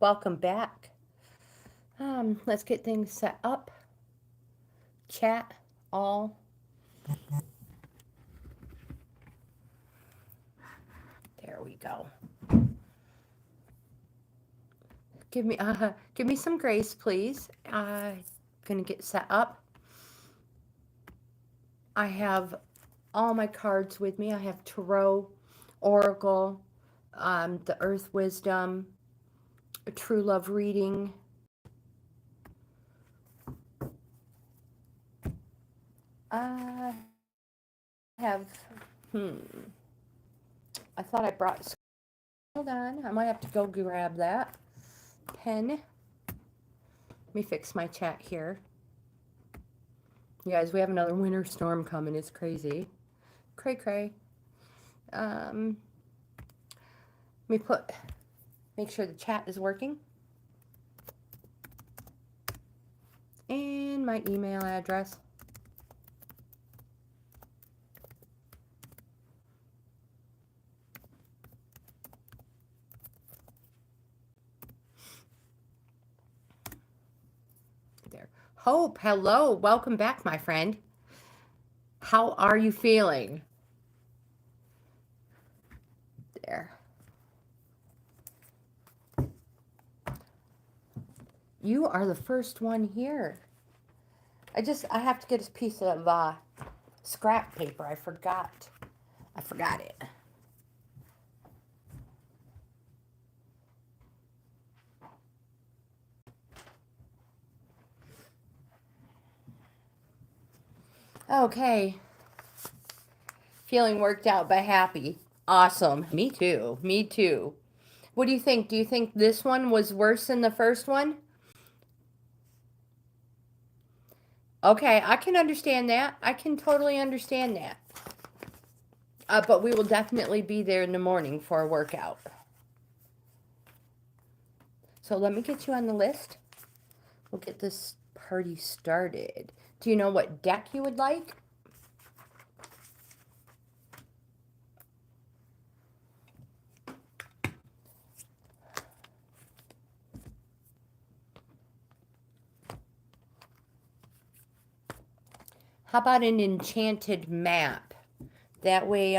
welcome back. Let's get things set up. Chat all. There we go. Give me some grace, please. Gonna get set up. I have all my cards with me. I have Tarot, Oracle, the Earth Wisdom, a True Love reading. I have, I thought I brought, hold on, I might have to go grab that pen. Let me fix my chat here. You guys, we have another winter storm coming. It's crazy. Cray cray. Let me make sure the chat is working. And my email address. There. Hope, hello. Welcome back, my friend. How are you feeling? There. You are the first one here. I have to get a piece of scrap paper. I forgot it. Okay. Feeling worked out but happy. Awesome. Me too. Me too. What do you think? Do you think this one was worse than the first one? Okay, I can understand that. I can totally understand that. But we will definitely be there in the morning for a workout. So let me get you on the list. We'll get this party started. Do you know what deck you would like? How about an enchanted map? That way,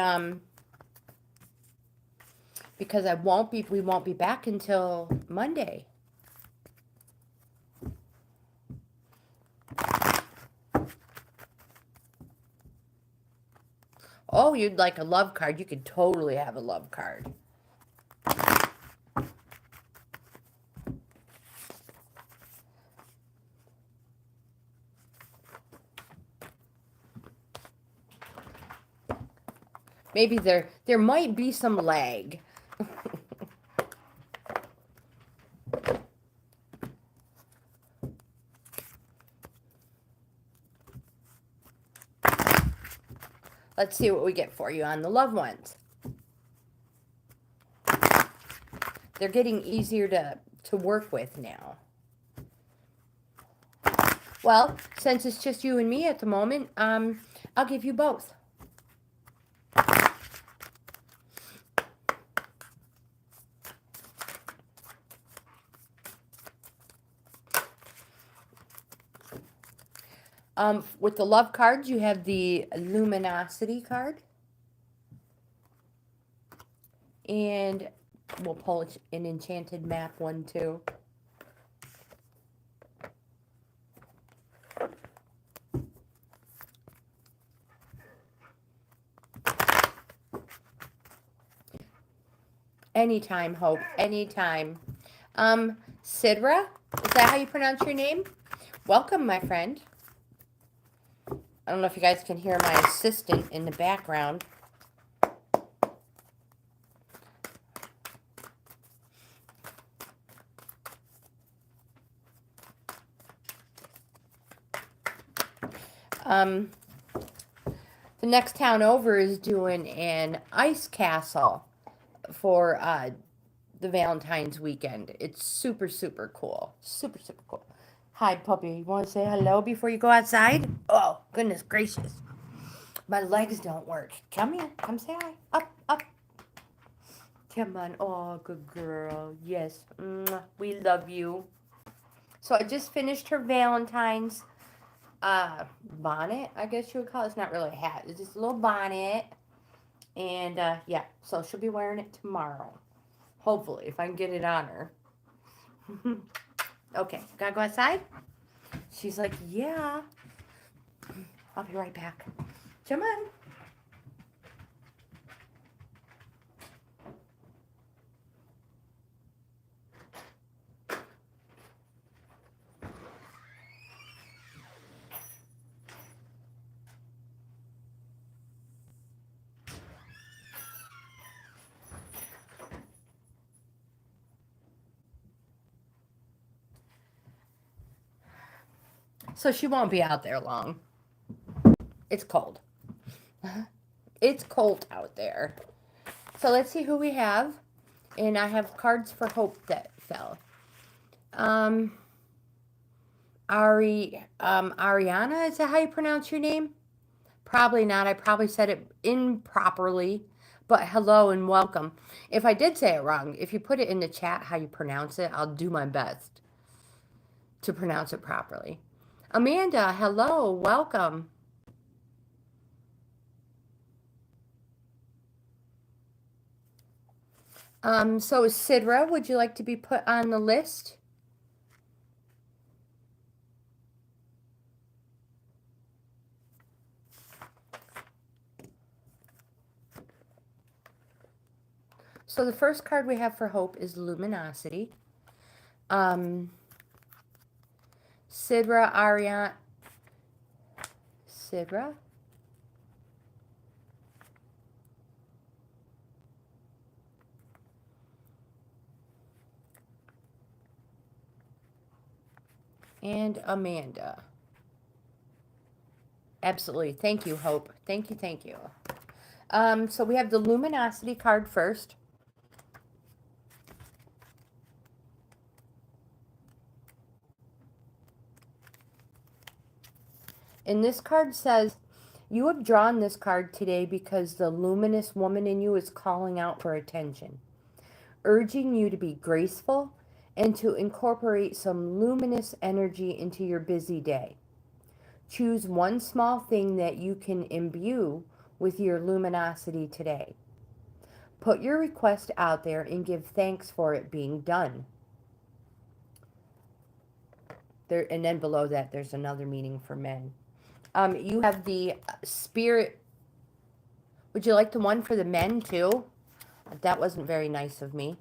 because we won't be back until Monday. Oh, you'd like a love card. You could totally have a love card. Maybe there might be some lag. Let's see what we get for you on the loved ones. They're getting easier to work with now. Well, since it's just you and me at the moment, I'll give you both. With the love cards, you have the luminosity card. And we'll pull an enchanted map one too. Anytime, Hope. Anytime. Sidra? Is that how you pronounce your name? Welcome, my friend. I don't know if you guys can hear my assistant in the background. The next town over is doing an ice castle for the Valentine's weekend. It's super, super cool. Super, super cool. Hi, puppy. You want to say hello before you go outside? Oh, goodness gracious. My legs don't work. Come here. Come say hi. Up, up. Come on. Oh, good girl. Yes. Mwah. We love you. So I just finished her Valentine's bonnet, I guess you would call it. It's not really a hat. It's just a little bonnet. And yeah, so she'll be wearing it tomorrow. Hopefully, if I can get it on her. Okay, gotta go outside? She's like, yeah. I'll be right back. Come on. So she won't be out there long. It's cold. It's cold out there. So let's see who we have. And I have cards for hope that fell. Ariana, is that how you pronounce your name? Probably not. I probably said it improperly. But hello and welcome. If I did say it wrong, if you put it in the chat how you pronounce it, I'll do my best to pronounce it properly. Amanda, hello, welcome. So Sidra, would you like to be put on the list? So the first card we have for hope is Luminosity. Sidra, Ariana, Sidra. And Amanda. Absolutely. Thank you, Hope. Thank you, thank you. So we have the Luminosity card first. And this card says, you have drawn this card today because the luminous woman in you is calling out for attention, urging you to be graceful and to incorporate some luminous energy into your busy day. Choose one small thing that you can imbue with your luminosity today. Put your request out there and give thanks for it being done. There, and then below that, there's another meaning for men. You have the spirit. Would you like the one for the men too? That wasn't very nice of me.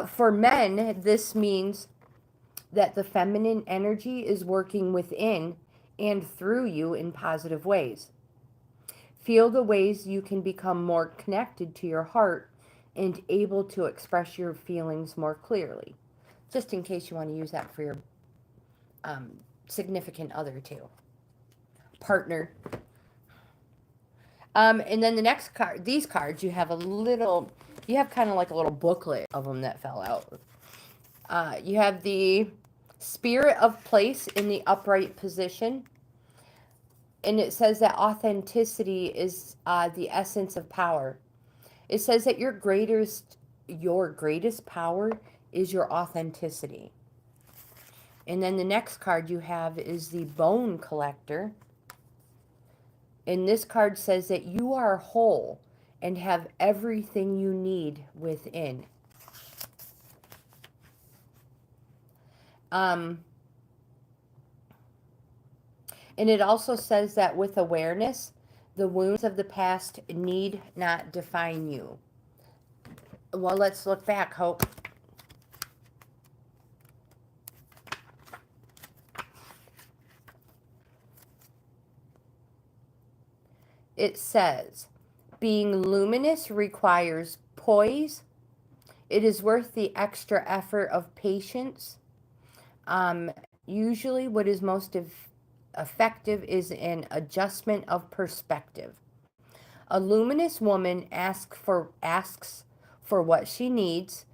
For men, this means that the feminine energy is working within and through you in positive ways. Feel the ways you can become more connected to your heart and able to express your feelings more clearly. Just in case you want to use that for your significant other too. Partner. And then the next card, these cards, you have a little, you have kind of like a little booklet of them that fell out. You have the spirit of place in the upright position. And it says that authenticity is the essence of power. It says that your greatest power is your authenticity. And then the next card you have is the bone collector. And this card says that you are whole and have everything you need within. And it also says that with awareness, the wounds of the past need not define you. Well, let's look back, Hope. It says, being luminous requires poise. It is worth the extra effort of patience. Usually what is most effective is an adjustment of perspective. A luminous woman asks for what she needs.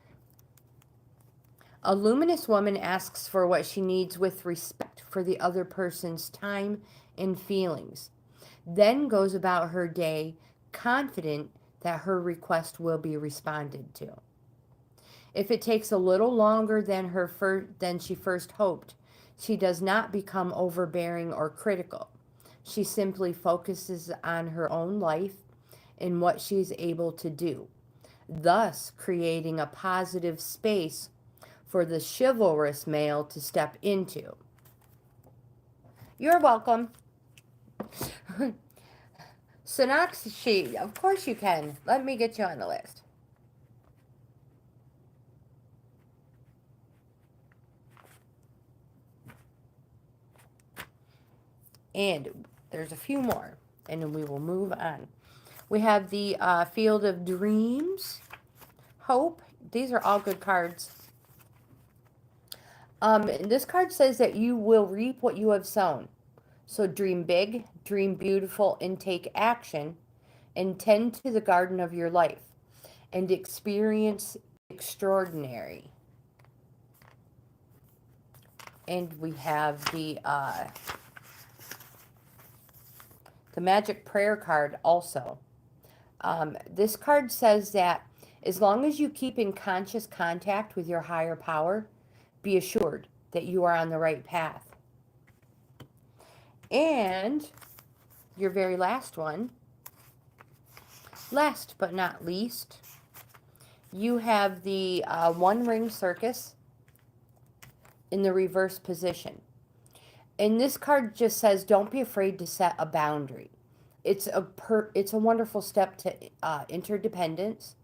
A luminous woman asks for what she needs with respect for the other person's time and feelings, then goes about her day confident that her request will be responded to. If it takes a little longer than she first hoped, she does not become overbearing or critical. She simply focuses on her own life and what she's able to do, thus creating a positive space for the chivalrous male to step into. You're welcome. Sonaki, of course you can. Let me get you on the list. And there's a few more, and then we will move on. We have the Field of Dreams, Hope. These are all good cards. This card says that you will reap what you have sown. So dream big, dream beautiful, and take action, and tend to the garden of your life, and experience extraordinary. And we have the Magic Prayer card also. This card says that as long as you keep in conscious contact with your higher power, be assured that you are on the right path. And your very last one, last but not least, you have the One Ring Circus in the reverse position. And this card just says, don't be afraid to set a boundary. It's a wonderful step to interdependence.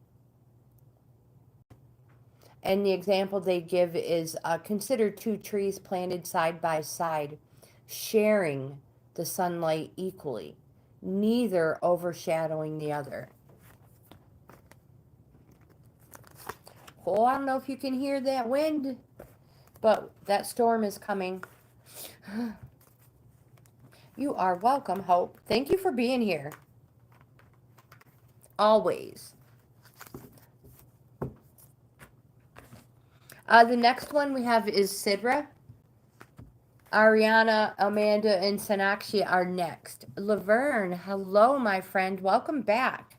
And the example they give is consider two trees planted side by side, sharing the sunlight equally, neither overshadowing the other. Oh, I don't know if you can hear that wind, but that storm is coming. You are welcome, Hope. Thank you for being here. Always. The next one we have is Sidra. Ariana, Amanda, and Sonaki are next. Laverne, hello, my friend. Welcome back.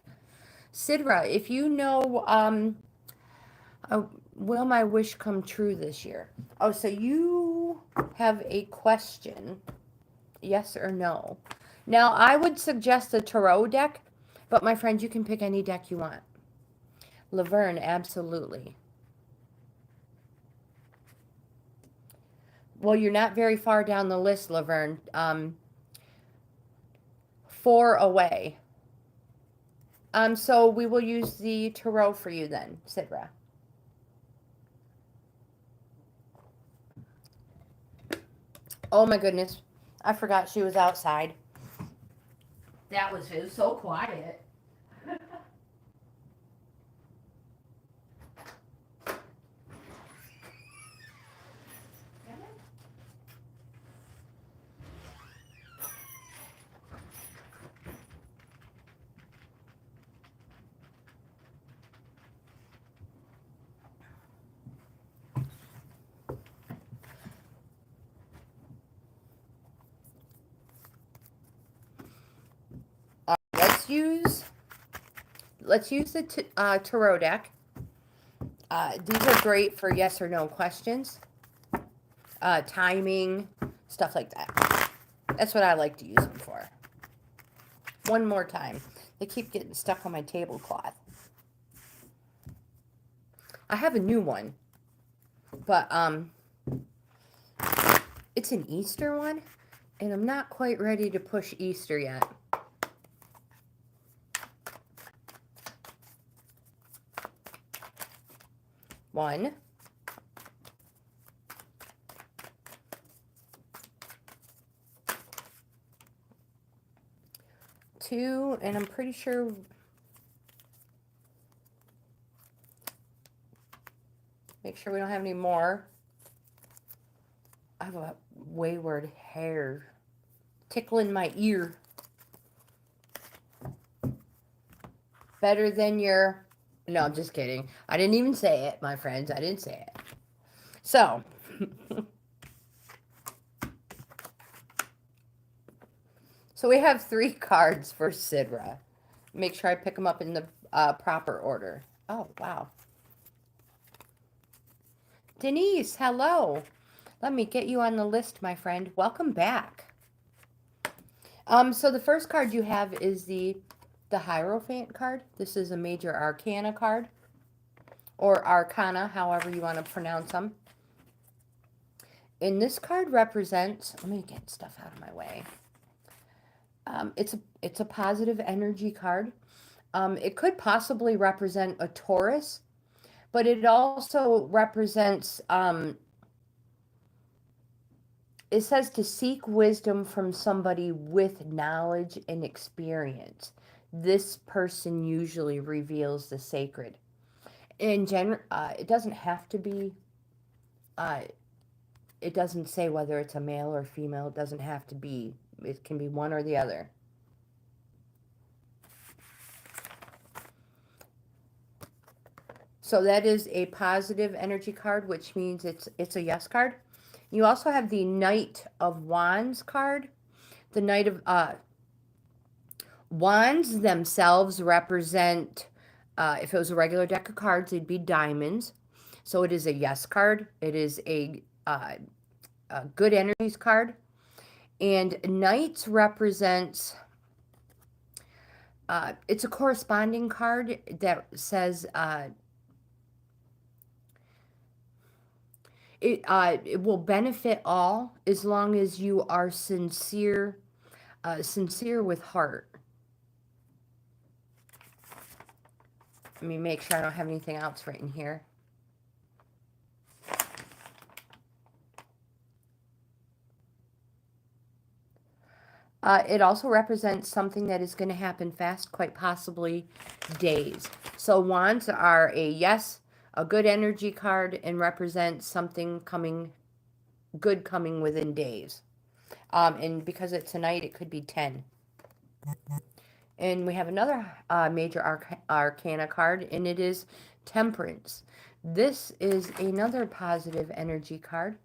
Sidra, if you know, will my wish come true this year? Oh, so you have a question. Yes or no? Now, I would suggest a tarot deck, but my friend, you can pick any deck you want. Laverne, absolutely. Well, you're not very far down the list, Laverne. 4 away. So we will use the tarot for you then, Sidra. Oh my goodness. I forgot she was outside. It was so quiet. Let's use the tarot deck. These are great for yes or no questions, timing, stuff like that. That's what I like to use them for. One more time. They keep getting stuck on my tablecloth. I have a new one, but it's an Easter one, and I'm not quite ready to push Easter yet. One. 2, and I'm pretty sure make sure we don't have any more. I have a wayward hair tickling my ear. Better than your... No, I'm just kidding. I didn't even say it, my friends. I didn't say it. So, so we have 3 cards for Sidra. Make sure I pick them up in the proper order. Oh, wow. Denise, hello. Let me get you on the list, my friend. Welcome back. So the first card you have is the Hierophant card. This is a major arcana card, or arcana, however you want to pronounce them. And this card represents, let me get stuff out of my way. It's a positive energy card. It could possibly represent a Taurus, but it also represents, it says to seek wisdom from somebody with knowledge and experience. This person usually reveals the sacred. In general, it doesn't have to be, it doesn't say whether it's a male or female. It doesn't have to be. It can be one or the other. So that is a positive energy card, which means it's a yes card. You also have the Knight of Wands card. The Knight of Wands themselves represent, if it was a regular deck of cards, they'd be diamonds. So it is a yes card. It is a good energies card. And Knights represents, it's a corresponding card that says, it will benefit all as long as you are sincere with heart. Let me make sure I don't have anything else written here. It also represents something that is going to happen fast, quite possibly days. So wands are a yes, a good energy card, and represent something good coming within days. And because it's tonight, it could be 10. And we have another major arcana card, and it is Temperance. This is another positive energy card.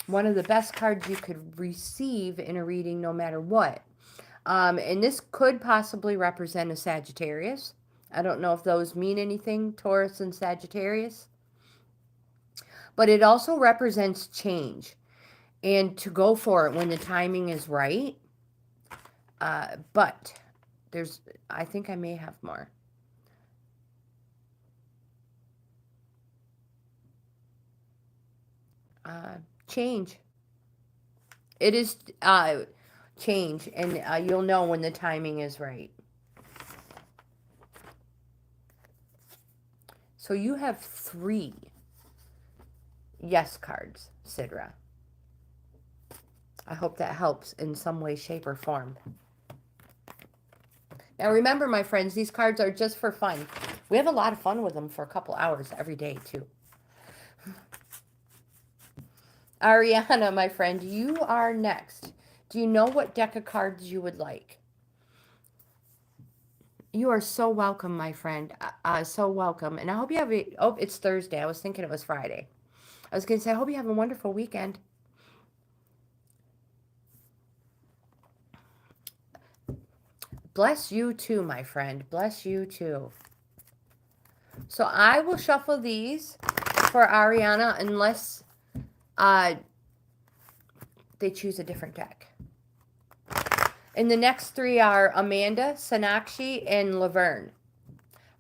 One of the best cards you could receive in a reading no matter what. And this could possibly represent a Sagittarius. I don't know if those mean anything, Taurus and Sagittarius. But it also represents change and to go for it when the timing is right. But I think I may have more. Change. It is change, and you'll know when the timing is right. So you have 3 yes cards, Sidra. I hope that helps in some way, shape, or form. Now remember, my friends, these cards are just for fun. We have a lot of fun with them for a couple hours every day, too. Ariana, my friend, you are next. Do you know what deck of cards you would like? You are so welcome, my friend. So welcome. And I hope you have oh, it's Thursday. I was thinking it was Friday. I was going to say, I hope you have a wonderful weekend. Bless you too, my friend. Bless you too. So I will shuffle these for Ariana unless they choose a different deck. And the next 3 are Amanda, Sonaki, and Laverne.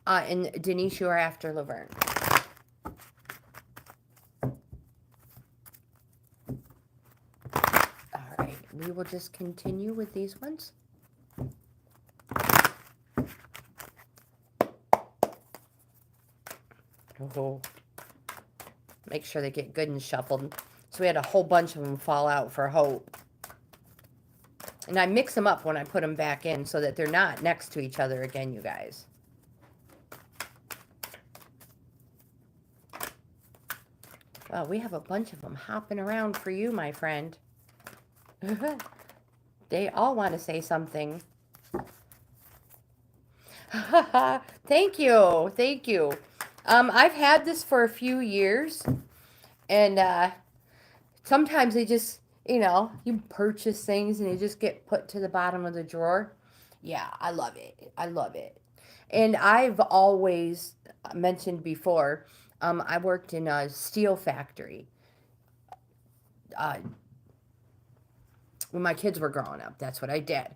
And Denise, you are after Laverne. All right, we will just continue with these ones. Oh, make sure they get good and shuffled. So we had a whole bunch of them fall out for hope. And I mix them up when I put them back in so that they're not next to each other again, you guys. Well, we have a bunch of them hopping around for you, my friend. They all want to say something. Thank you. Thank you. I've had this for a few years. And sometimes they just, you purchase things and they just get put to the bottom of the drawer. Yeah, I love it. I love it. And I've always mentioned before, I worked in a steel factory uh, when my kids were growing up. That's what I did.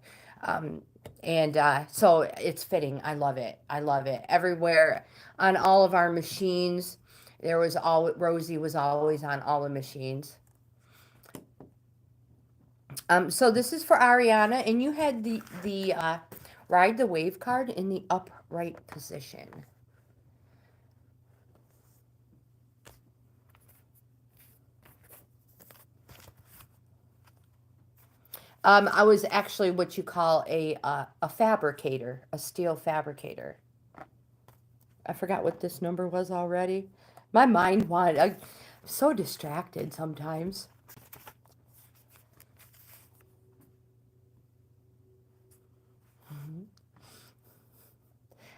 Um, and so it's fitting. I love it. I love it. Everywhere on all of our machines, there was all Rosie was always on all the machines. So this is for Ariana, and you had the ride the wave card in the upright position. I was actually what you call a fabricator, a steel fabricator. I forgot what this number was already. My mind wanted. I'm so distracted sometimes.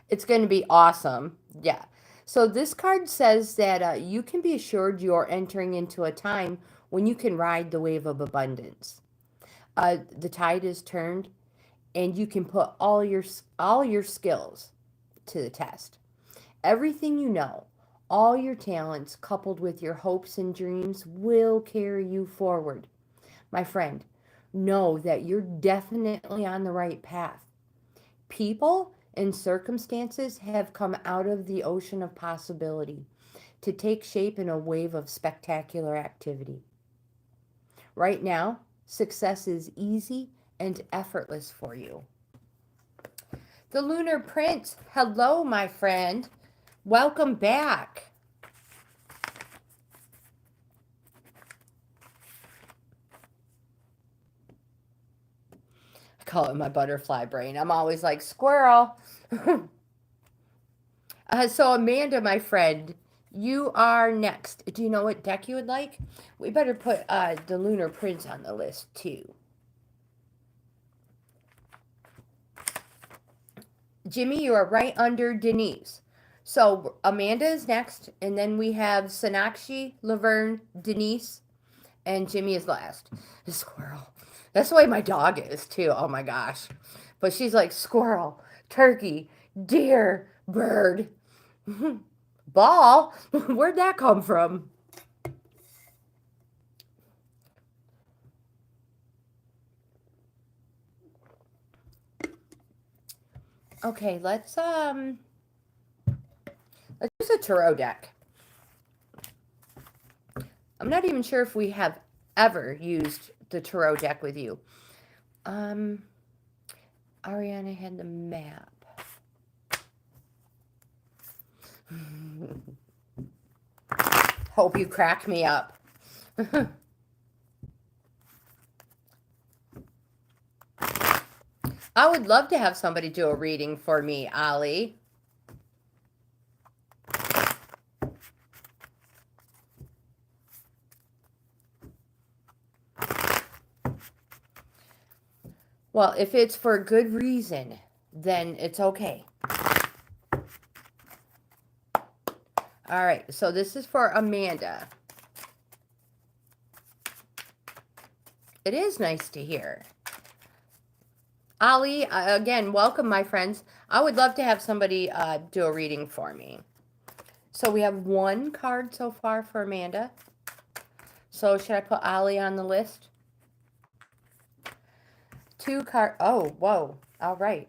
It's going to be awesome. Yeah. So this card says that you can be assured you're entering into a time when you can ride the wave of abundance. The tide is turned, and you can put all your skills to the test. Everything you know, all your talents, coupled with your hopes and dreams, will carry you forward. My friend, know that you're definitely on the right path. People and circumstances have come out of the ocean of possibility to take shape in a wave of spectacular activity. Right now, success is easy and effortless for you. The Lunar Prince, hello, my friend. Welcome back. I call it my butterfly brain. I'm always like, squirrel. So, Amanda, my friend, you are next. Do you know what deck you would like? We better put the Lunar Prince on the list, too. Jimmy, you are right under Denise. So, Amanda is next, and then we have Sonaki, Laverne, Denise, and Jimmy is last. The squirrel. That's the way my dog is, too. Oh, my gosh. But she's like squirrel, turkey, deer, bird. Ball? Where'd that come from? Okay, let's use a tarot deck. I'm not even sure if we have ever used the tarot deck with you. Ariana had the map. Hope you crack me up. I would love to have somebody do a reading for me, Ollie. Well, if it's for a good reason, then it's okay. All right, so this is for Amanda. It is nice to hear. Ollie, again, welcome, my friends. I would love to have somebody do a reading for me. So we have one card so far for Amanda. So should I put Ollie on the list? Two card. Oh, whoa. All right.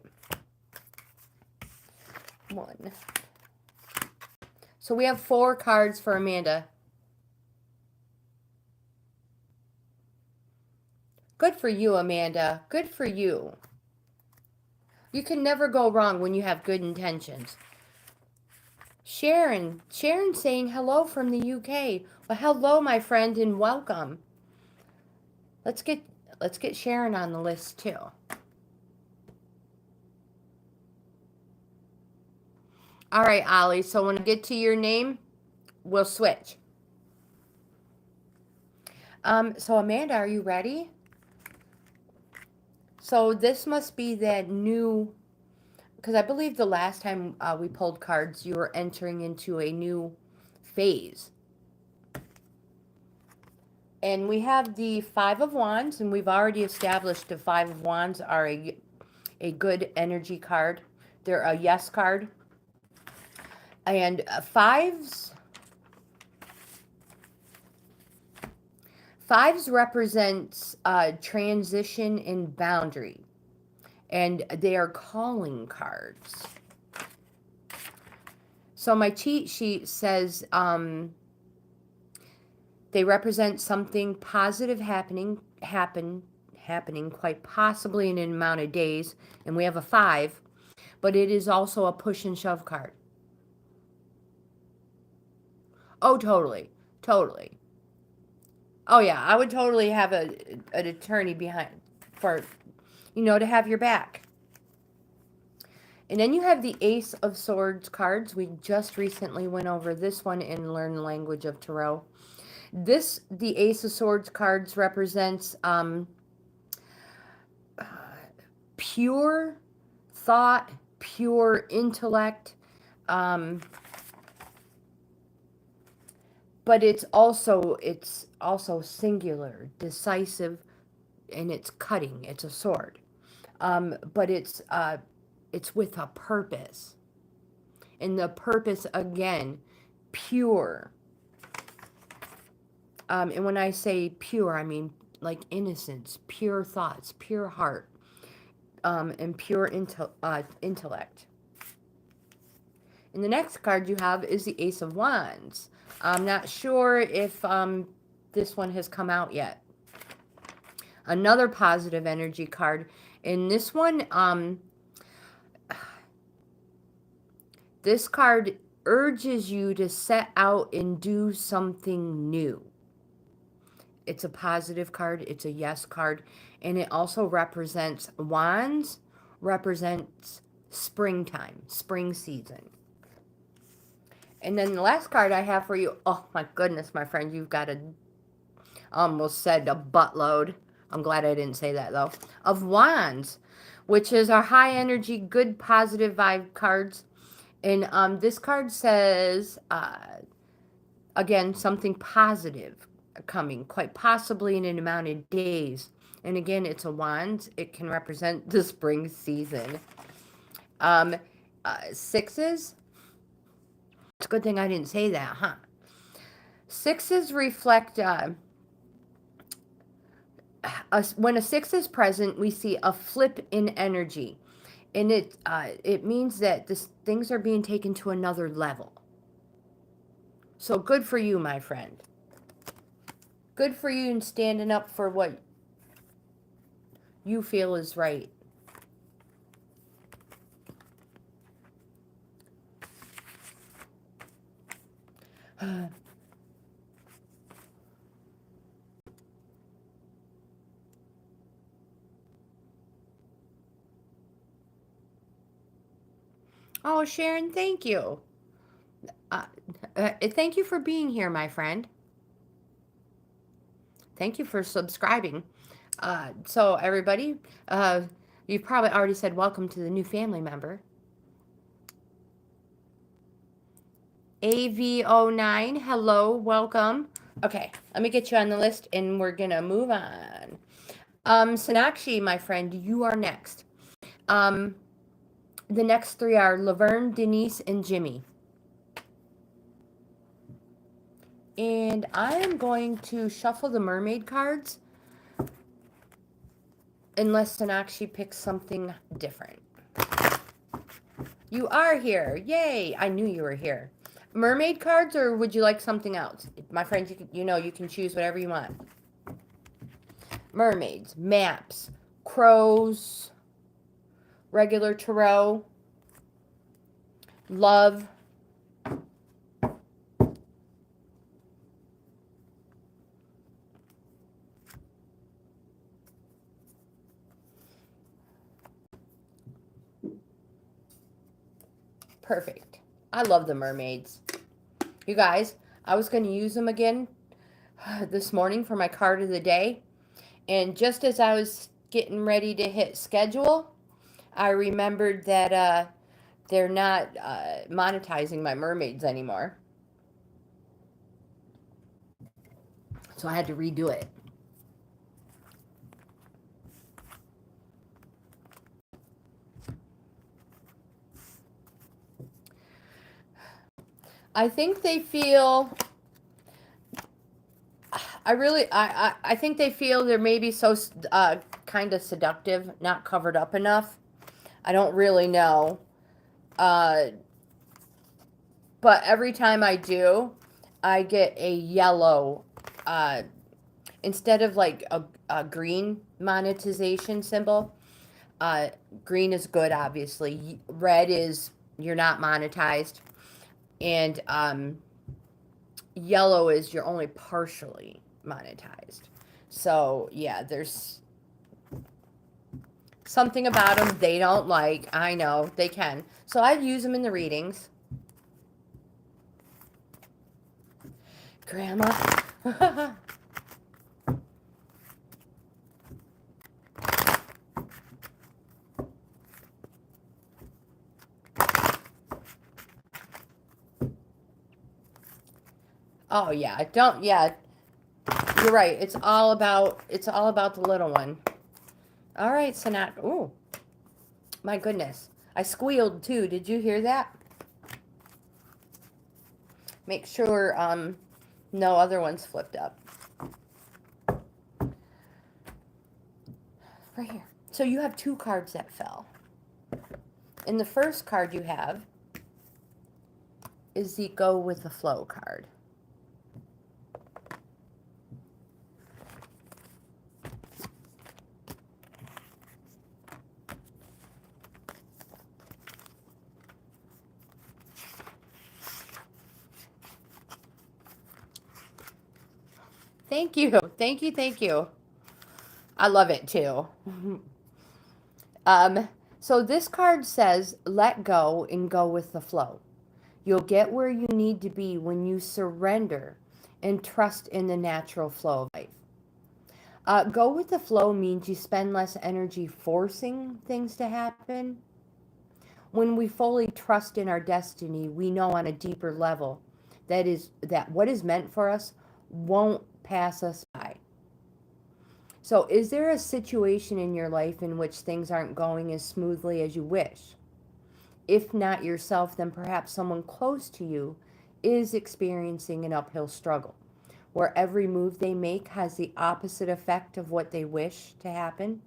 One. So we have 4 cards for Amanda. Good for you, Amanda. Good for you. You can never go wrong when you have good intentions. Sharon saying hello from the UK. Well, hello, my friend, and welcome. Let's get Sharon on the list too. All right, Ollie. So when I get to your name, we'll switch. So Amanda, are you ready? So this must be that new, because I believe the last time we pulled cards, you were entering into a new phase. And we have the 5 of Wands, and we've already established the 5 of Wands are a a good energy card. They're a yes card. And fives represents transition and boundary. And they are calling cards. So my cheat sheet says they represent something positive happening quite possibly in an amount of days. And we have a 5. But it is also a push and shove card. Oh, totally. Totally. Oh, yeah. I would totally have an attorney behind for, you know, to have your back. And then you have the Ace of Swords cards. We just recently went over this one in Learn the Language of Tarot. The Ace of Swords cards represents pure thought, pure intellect, but it's also singular, decisive, and it's cutting. It's a sword, but it's with a purpose, and the purpose again, pure. And when I say pure, I mean like innocence, pure thoughts, pure heart, and pure intellect. And the next card you have is the Ace of Wands. I'm not sure if this one has come out yet. Another positive energy card. In this one, this card urges you to set out and do something new. It's a positive card. It's a yes card. And it also represents wands, represents springtime, spring season. And then the last card I have for you, oh my goodness, my friend, you've got almost said a buttload. I'm glad I didn't say that though. Of wands, which is our high energy, good, positive vibe cards. And this card says, again, something positive coming, quite possibly in an amount of days. And again, it's a wand. It can represent the spring season. Sixes. It's a good thing I didn't say that, huh? Sixes reflect, when a 6 is present, we see a flip in energy. And it means that things are being taken to another level. So good for you, my friend. Good for you in standing up for what you feel is right. Oh, Sharon, thank you. Thank you for being here, my friend. Thank you for subscribing. So everybody, you've probably already said welcome to the new family member. AV09, hello, welcome. Okay, let me get you on the list and we're gonna move on. Sonaki, my friend, you are next. The next 3 are Laverne, Denise, and Jimmy. And I am going to shuffle the mermaid cards unless Sonaki picks something different. You are here. Yay. I knew you were here. Mermaid cards, or would you like something else? My friends, you can choose whatever you want. Mermaids, maps, crows, regular tarot, love, perfect. I love the mermaids. You guys, I was going to use them again this morning for my card of the day. And just as I was getting ready to hit schedule, I remembered that they're not monetizing my mermaids anymore. So I had to redo it. I think they feel, I think they feel they're maybe so kind of seductive, not covered up enough. I don't really know. But every time I do, I get a yellow, instead of like a green monetization symbol. Green is good, obviously. Red is you're not monetized. And yellow is you're only partially monetized. So, yeah, there's something about them they don't like. I know, they can. So I use them in the readings. Grandma. Oh yeah, don't, yeah. You're right. It's all about the little one. All right, Sonaki. Ooh. My goodness. I squealed too. Did you hear that? Make sure no other ones flipped up. Right here. So you have 2 cards that fell. And the first card you have is the Go with the Flow card. Thank you. Thank you. Thank you. I love it too. So this card says, let go and go with the flow. You'll get where you need to be when you surrender and trust in the natural flow of life. Go with the flow means you spend less energy forcing things to happen. When we fully trust in our destiny, we know on a deeper level that what is meant for us won't pass us by. So, is there a situation in your life in which things aren't going as smoothly as you wish? If not yourself, then perhaps someone close to you is experiencing an uphill struggle, where every move they make has the opposite effect of what they wish to happen.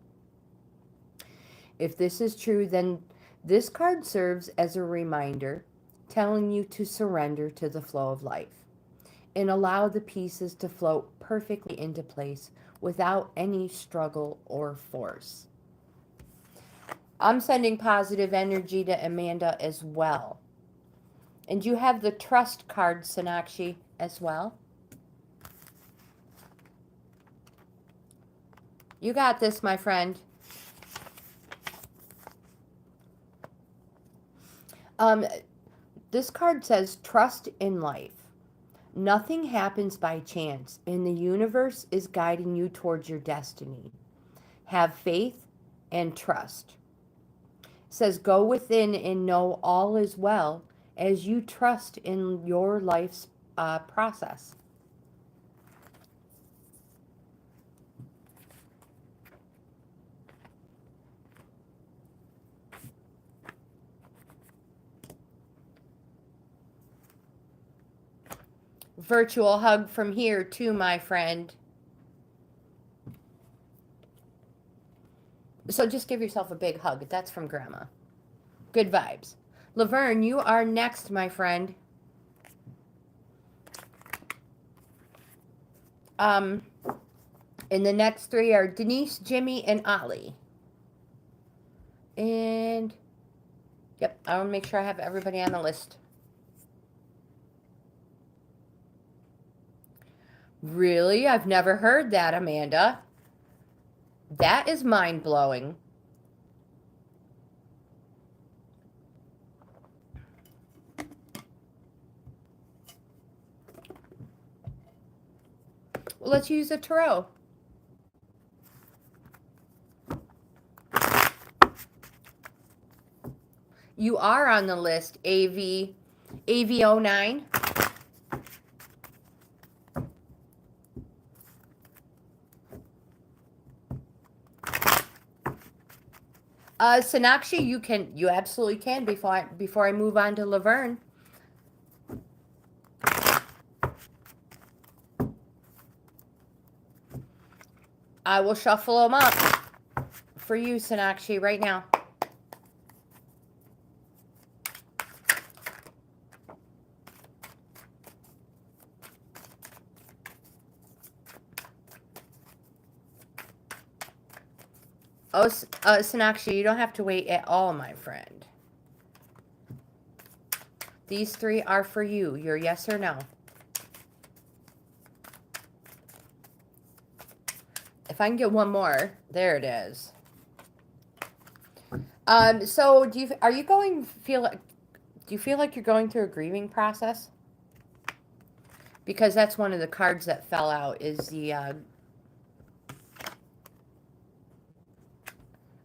If this is true, then this card serves as a reminder, telling you to surrender to the flow of life and allow the pieces to float perfectly into place without any struggle or force. I'm sending positive energy to Amanda as well. And you have the Trust card, Sonaki, as well. You got this, my friend. This card says, trust in life. Nothing happens by chance, and the universe is guiding you towards your destiny. Have faith and trust. It says, go within and know all is well as you trust in your life's process. Virtual hug from here too, my friend. So just give yourself a big hug. That's from Grandma. Good vibes. Laverne, you are next, my friend. And the next 3 are Denise, Jimmy, and Ollie. And, yep, I want to make sure I have everybody on the list. Really? I've never heard that, Amanda. That is mind-blowing. Well, let's use a tarot. You are on the list, AV09. Sonaki, you absolutely can before I move on to Laverne. I will shuffle them up for you, Sonaki, right now. Oh, Sonaki, you don't have to wait at all, my friend. These three are for you. Your yes or no. If I can get one more, there it is. So do you feel like you're going through a grieving process? Because that's one of the cards that fell out is the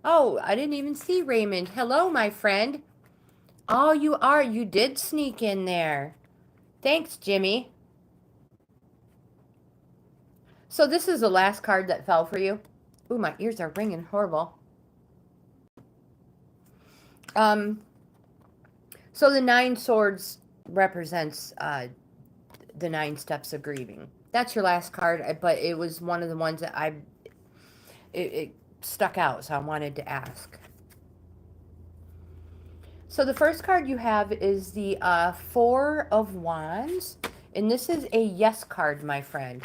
oh, I didn't even see Raymond. Hello, my friend. Oh, you did sneak in there. Thanks, Jimmy. So this is the last card that fell for you. Ooh, my ears are ringing horrible. So the 9 swords represents the 9 steps of grieving. That's your last card, but it was one of the ones that it stuck out, so I wanted to ask. So the first card you have is the 4 of Wands, and this is a yes card, my friend.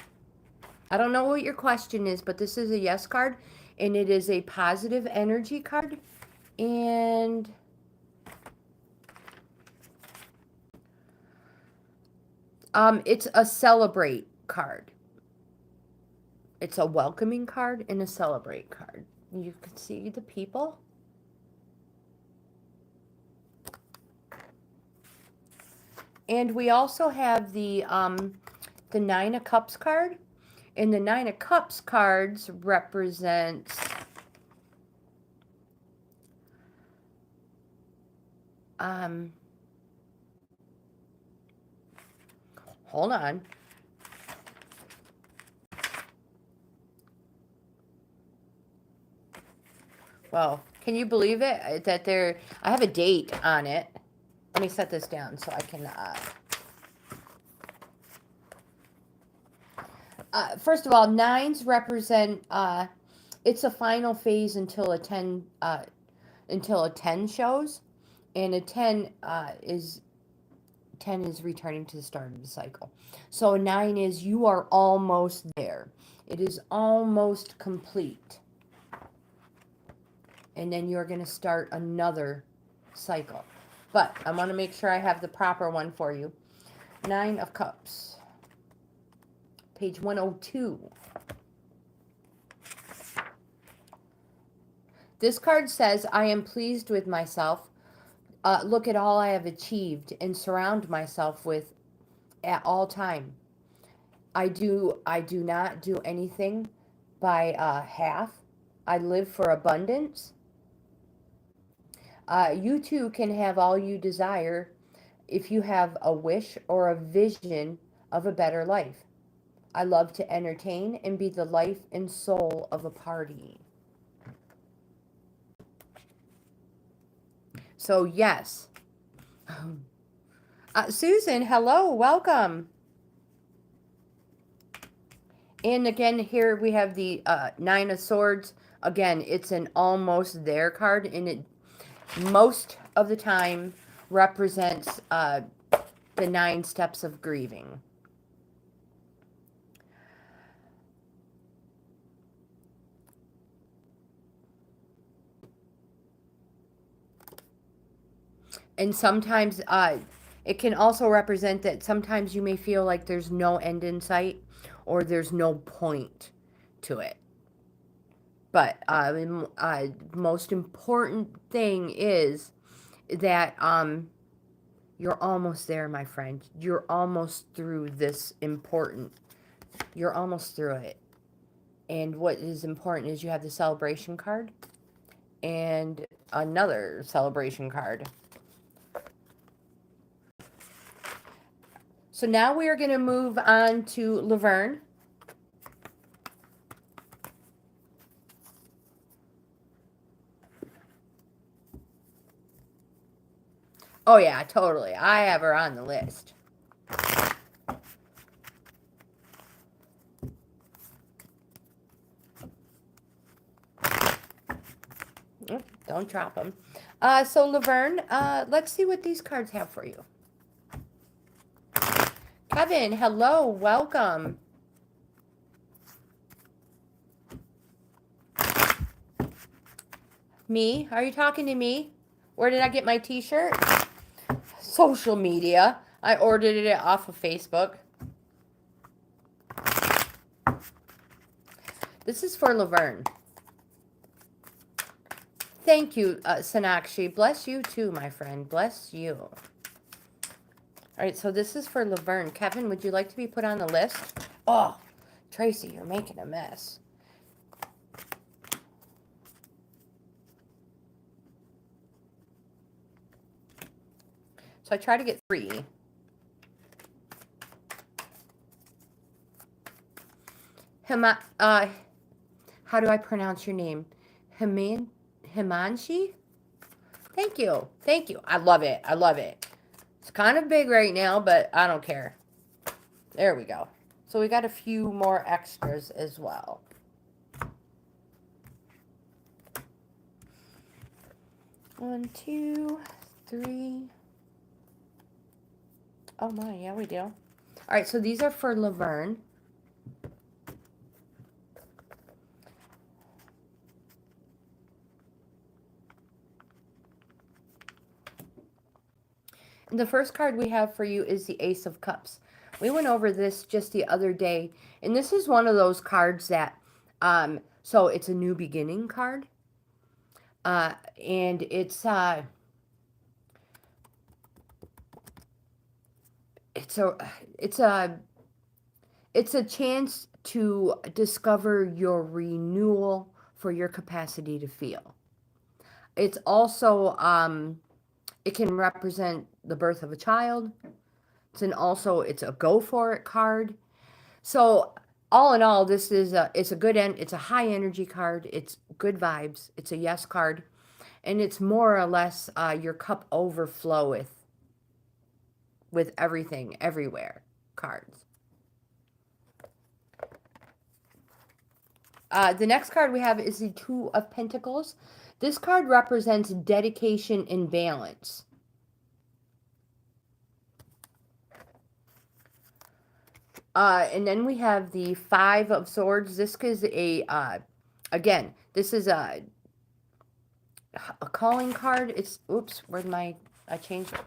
I don't know what your question is, but this is a yes card, and it is a positive energy card, and it's a celebrate card. It's a welcoming card and a celebrate card. You can see the people. And we also have the 9 of Cups card. And the 9 of Cups cards represents hold on. Well, can you believe it that I have a date on it. Let me set this down so I can first of all, 9s represent it's a final phase until a 10 shows, and a 10 is returning to the start of the cycle. So a 9 is you are almost there. It is almost complete. And then you're going to start another cycle. But I want to make sure I have the proper one for you. 9 of Cups. Page 102. This card says, I am pleased with myself. Look at all I have achieved and surround myself with at all time. I do not do anything by half. I live for abundance. You too can have all you desire if you have a wish or a vision of a better life. I love to entertain and be the life and soul of a party. So yes. Susan, hello, welcome. And again, here we have the 9 of Swords. Again, it's an almost there card, and it most of the time represents the 9 steps of grieving. And sometimes it can also represent that sometimes you may feel like there's no end in sight or there's no point to it. But most important thing is that you're almost there, my friend. You're almost through this important. You're almost through it. And what is important is you have the celebration card and another celebration card. So now we are going to move on to Laverne. Oh yeah, totally. I have her on the list. Don't drop them. So Laverne, let's see what these cards have for you. Kevin, hello, welcome. Me? Are you talking to me? Where did I get my t-shirt? Social media. I ordered it off of Facebook. This is for Laverne. Thank you, Sonaki. Bless you too, my friend. Bless you. All right, so this is for Laverne. Kevin, would you like to be put on the list? Oh, Tracy, you're making a mess. So I try to get 3. How do I pronounce your name? Himanshi? Thank you. Thank you. I love it. I love it. It's kind of big right now, but I don't care. There we go. So we got a few more extras as well. One, 2, 3. Oh my, yeah, we do. All right, so these are for Laverne. And the first card we have for you is the Ace of Cups. We went over this just the other day, and this is one of those cards that, so it's a new beginning card, and it's a chance to discover your renewal for your capacity to feel. It's also, it can represent the birth of a child. It's a go for it card. So all in all, this is it's a high energy card. It's good vibes. It's a yes card, and it's more or less your cup overfloweth with everything, everywhere cards. The next card we have is the Two of Pentacles. This card represents dedication and balance. And then we have the Five of Swords. This is again, this is a calling card. It's, oops, I changed it.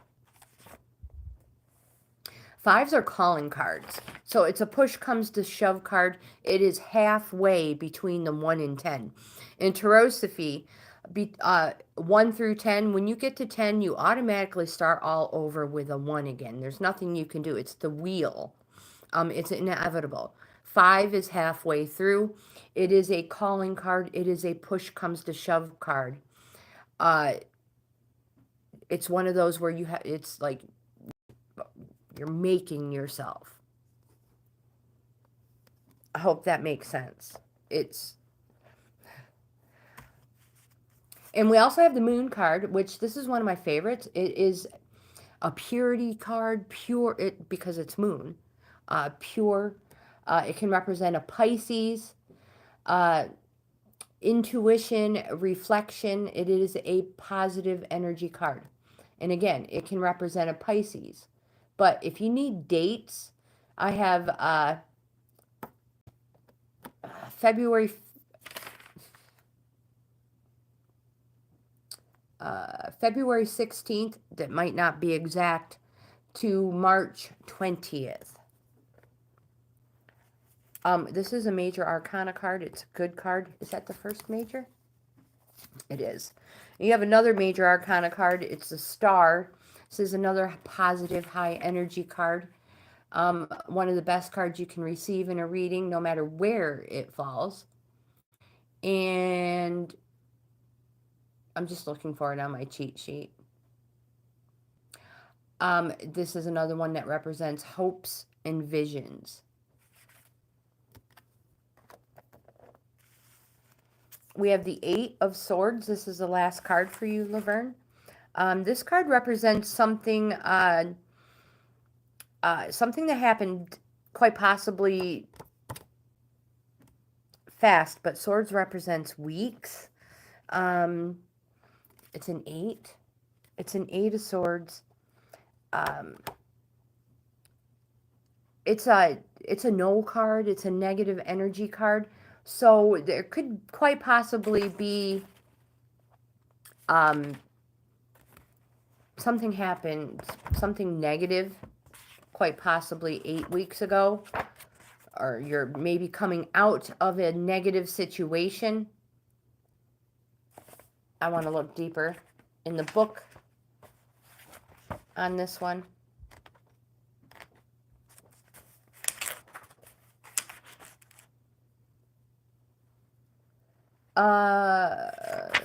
Fives are calling cards. So it's a push comes to shove card. It is halfway between the 1 and 10. In Tarosophy, 1 through 10, when you get to 10, you automatically start all over with a 1 again. There's nothing you can do. It's the wheel. It's inevitable. 5 is halfway through. It is a calling card. It is a push comes to shove card. It's one of those where it's like you're making yourself. I hope that makes sense. And we also have the Moon card, which this is one of my favorites. It is a purity card, because it's Moon. Pure. It can represent a Pisces, intuition, reflection. It is a positive energy card. And again, it can represent a Pisces. But if you need dates, I have February 16th, that might not be exact, to March 20th. This is a major arcana card. It's a good card. Is that the first major? It is. You have another major arcana card. It's the Star. This is another positive, high energy card. One of the best cards you can receive in a reading, no matter where it falls. And I'm just looking for it on my cheat sheet. This is another one that represents hopes and visions. We have the Eight of Swords. This is the last card for you, Laverne. This card represents something that happened quite possibly fast, but Swords represents weeks. It's an 8. It's an 8 of Swords. It's a no card. It's a negative energy card. So there could quite possibly be something happened, something negative, quite possibly 8 weeks ago, or you're maybe coming out of a negative situation. I want to look deeper in the book on this one. The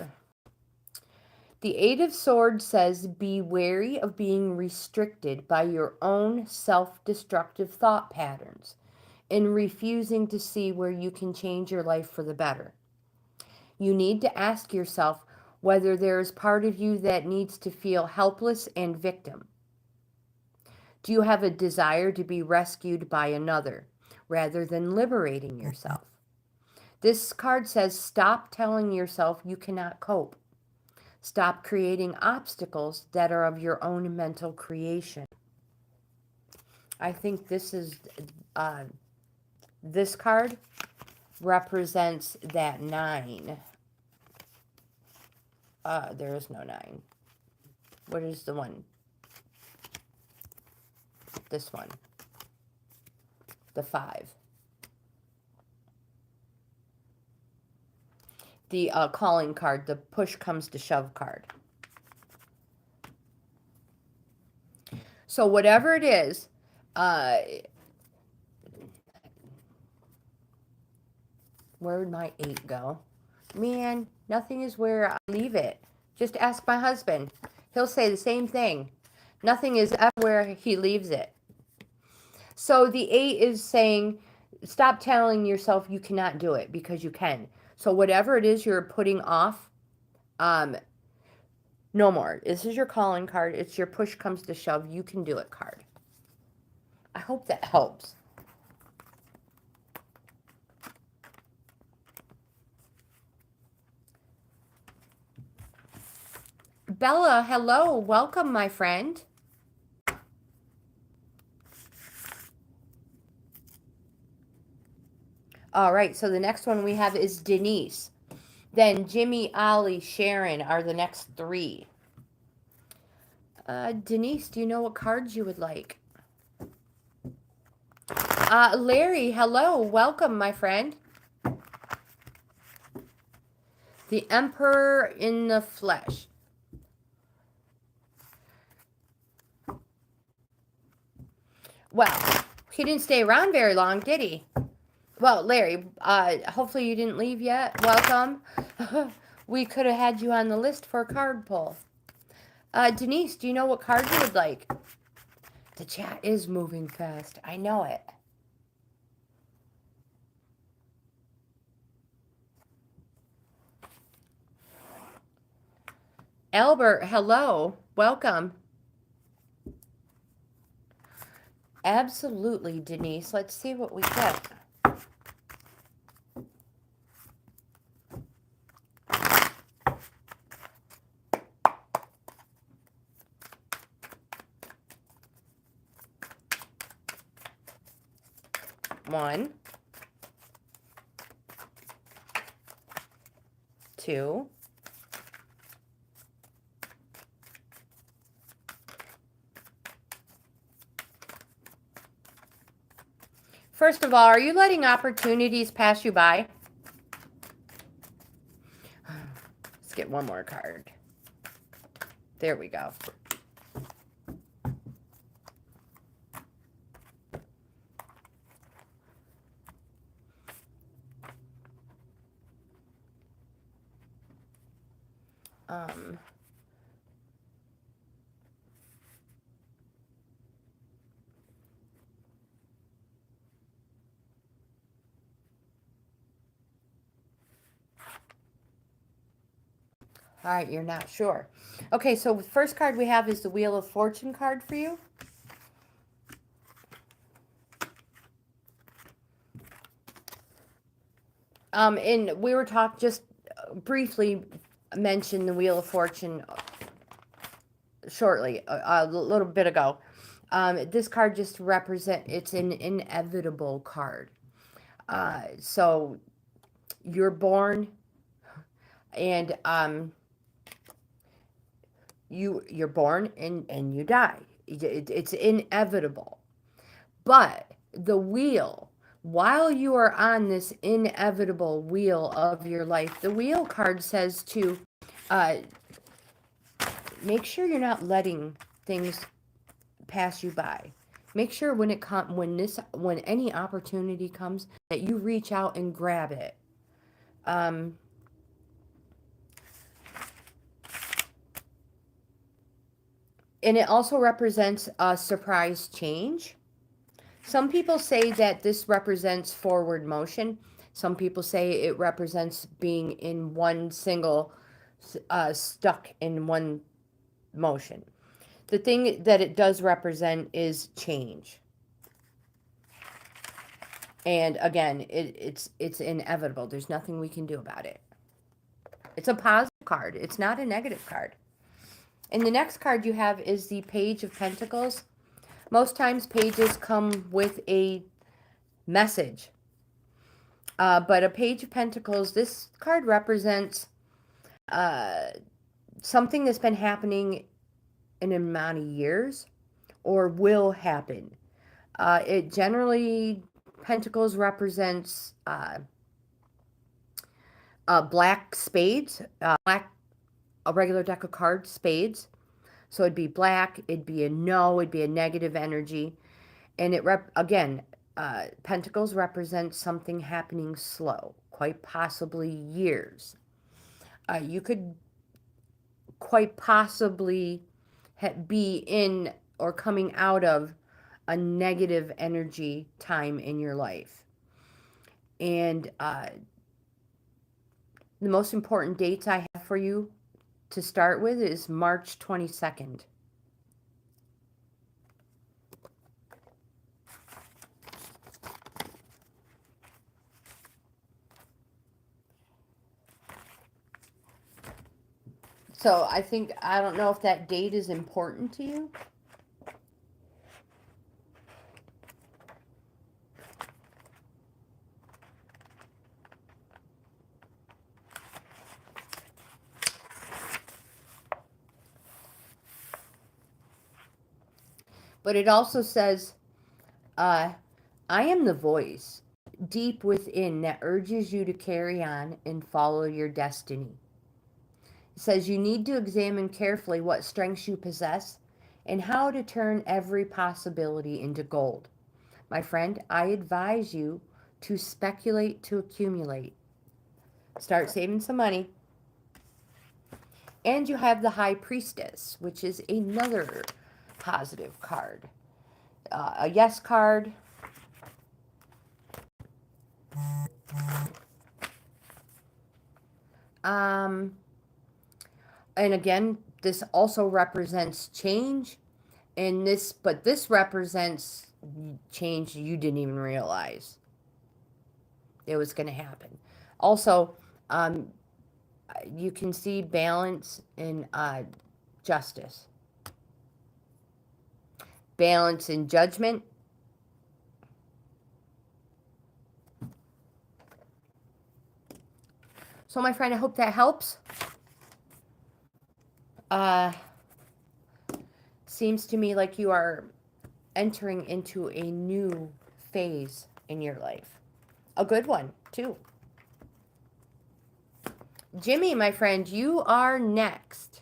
8 of Swords says, be wary of being restricted by your own self-destructive thought patterns and refusing to see where you can change your life for the better. You need to ask yourself whether there is part of you that needs to feel helpless and victim. Do you have a desire to be rescued by another rather than liberating yourself? This card says, stop telling yourself you cannot cope. Stop creating obstacles that are of your own mental creation. I think this is, this card represents that 9. There is no 9. What is the one? This one. The 5. The calling card, the push comes to shove card. So whatever it is, where'd my 8 go? Man, nothing is where I leave it. Just ask my husband. He'll say the same thing. Nothing is ever where he leaves it. So the 8 is saying, stop telling yourself you cannot do it, because you can. So whatever it is you're putting off, no more. This is your calling card. It's your push comes to shove. You can do it card. I hope that helps. Bella, hello. Welcome, my friend. All right, so the next one we have is Denise. Then Jimmy, Ollie, Sharon are the next 3. Denise, do you know what cards you would like? Larry, hello. Welcome, my friend. The Emperor in the Flesh. Well, he didn't stay around very long, did he? Well, Larry, hopefully you didn't leave yet. Welcome. We could have had you on the list for a card pull. Denise, do you know what card you would like? The chat is moving fast. I know it. Albert, hello. Welcome. Absolutely, Denise. Let's see what we get. One, 2, 1st of all, are you letting opportunities pass you by? Let's get one more card. There we go. All right, you're not sure. Okay, so the first card we have is the Wheel of Fortune card for you. And we were talking just briefly mention the Wheel of Fortune shortly, a little bit ago. This card just it's an inevitable card. So you're born, and you're born and you die. It's inevitable. But the wheel, while you are on this inevitable wheel of your life, the wheel card says to make sure you're not letting things pass you by. Make sure when any opportunity comes that you reach out and grab it. And it also represents a surprise change. Some people say that this represents forward motion. Some people say it represents being in one single, stuck in one motion. The thing that it does represent is change. And again, it's inevitable. There's nothing we can do about it. It's a positive card. It's not a negative card. And the next card you have is the Page of Pentacles. Most times pages come with a message. But a Page of Pentacles, this card represents something that's been happening in an amount of years or will happen. It generally, Pentacles represents black spades, a regular deck of cards, spades. So it'd be black, it'd be a no, it'd be a negative energy. And Pentacles represents something happening slow, quite possibly years. You could quite possibly be in or coming out of a negative energy time in your life. And the most important dates I have for you to start with is March 22nd. So I don't know if that date is important to you. But it also says, I am the voice deep within that urges you to carry on and follow your destiny. It says you need to examine carefully what strengths you possess and how to turn every possibility into gold. My friend, I advise you to speculate to accumulate. Start saving some money. And you have the High Priestess, which is another positive card. A yes card. And again, this also represents change. But this represents change you didn't even realize it was going to happen. Also, you can see balance and justice. Balance and judgment. So my friend, I hope that helps. Seems to me like you are entering into a new phase in your life. A good one, too. Jimmy, my friend, you are next.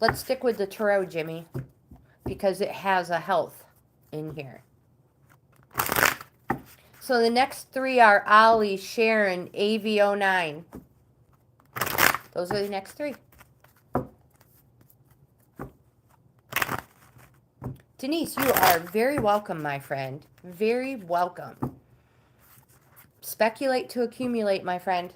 Let's stick with the tarot, Jimmy, because it has a health in here. So the next three are Ollie, Sharon, AV09. Those are the next three. Denise, you are very welcome, my friend. Very welcome. Speculate to accumulate, my friend.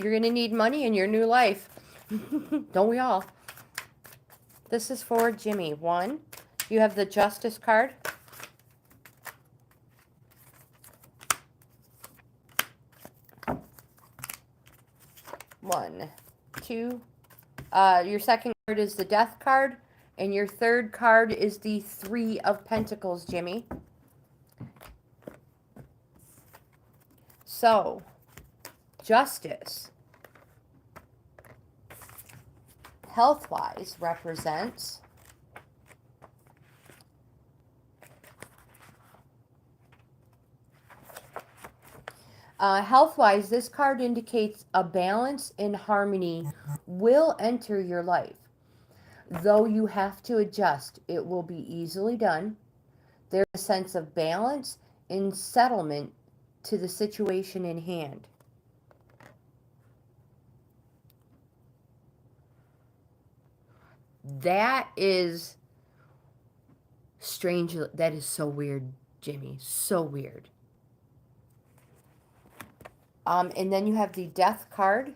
You're going to need money in your new life. Don't we all? This is for Jimmy. 1. You have the Justice card. One, 2. Your second card is the Death card. And your third card is the 3 of Pentacles, Jimmy. So, Justice, health-wise, represents health-wise, this card indicates a balance and harmony will enter your life. Though you have to adjust, it will be easily done. There's a sense of balance and settlement to the situation in hand. That is strange. That is so weird, Jimmy. So weird. And then you have the Death card.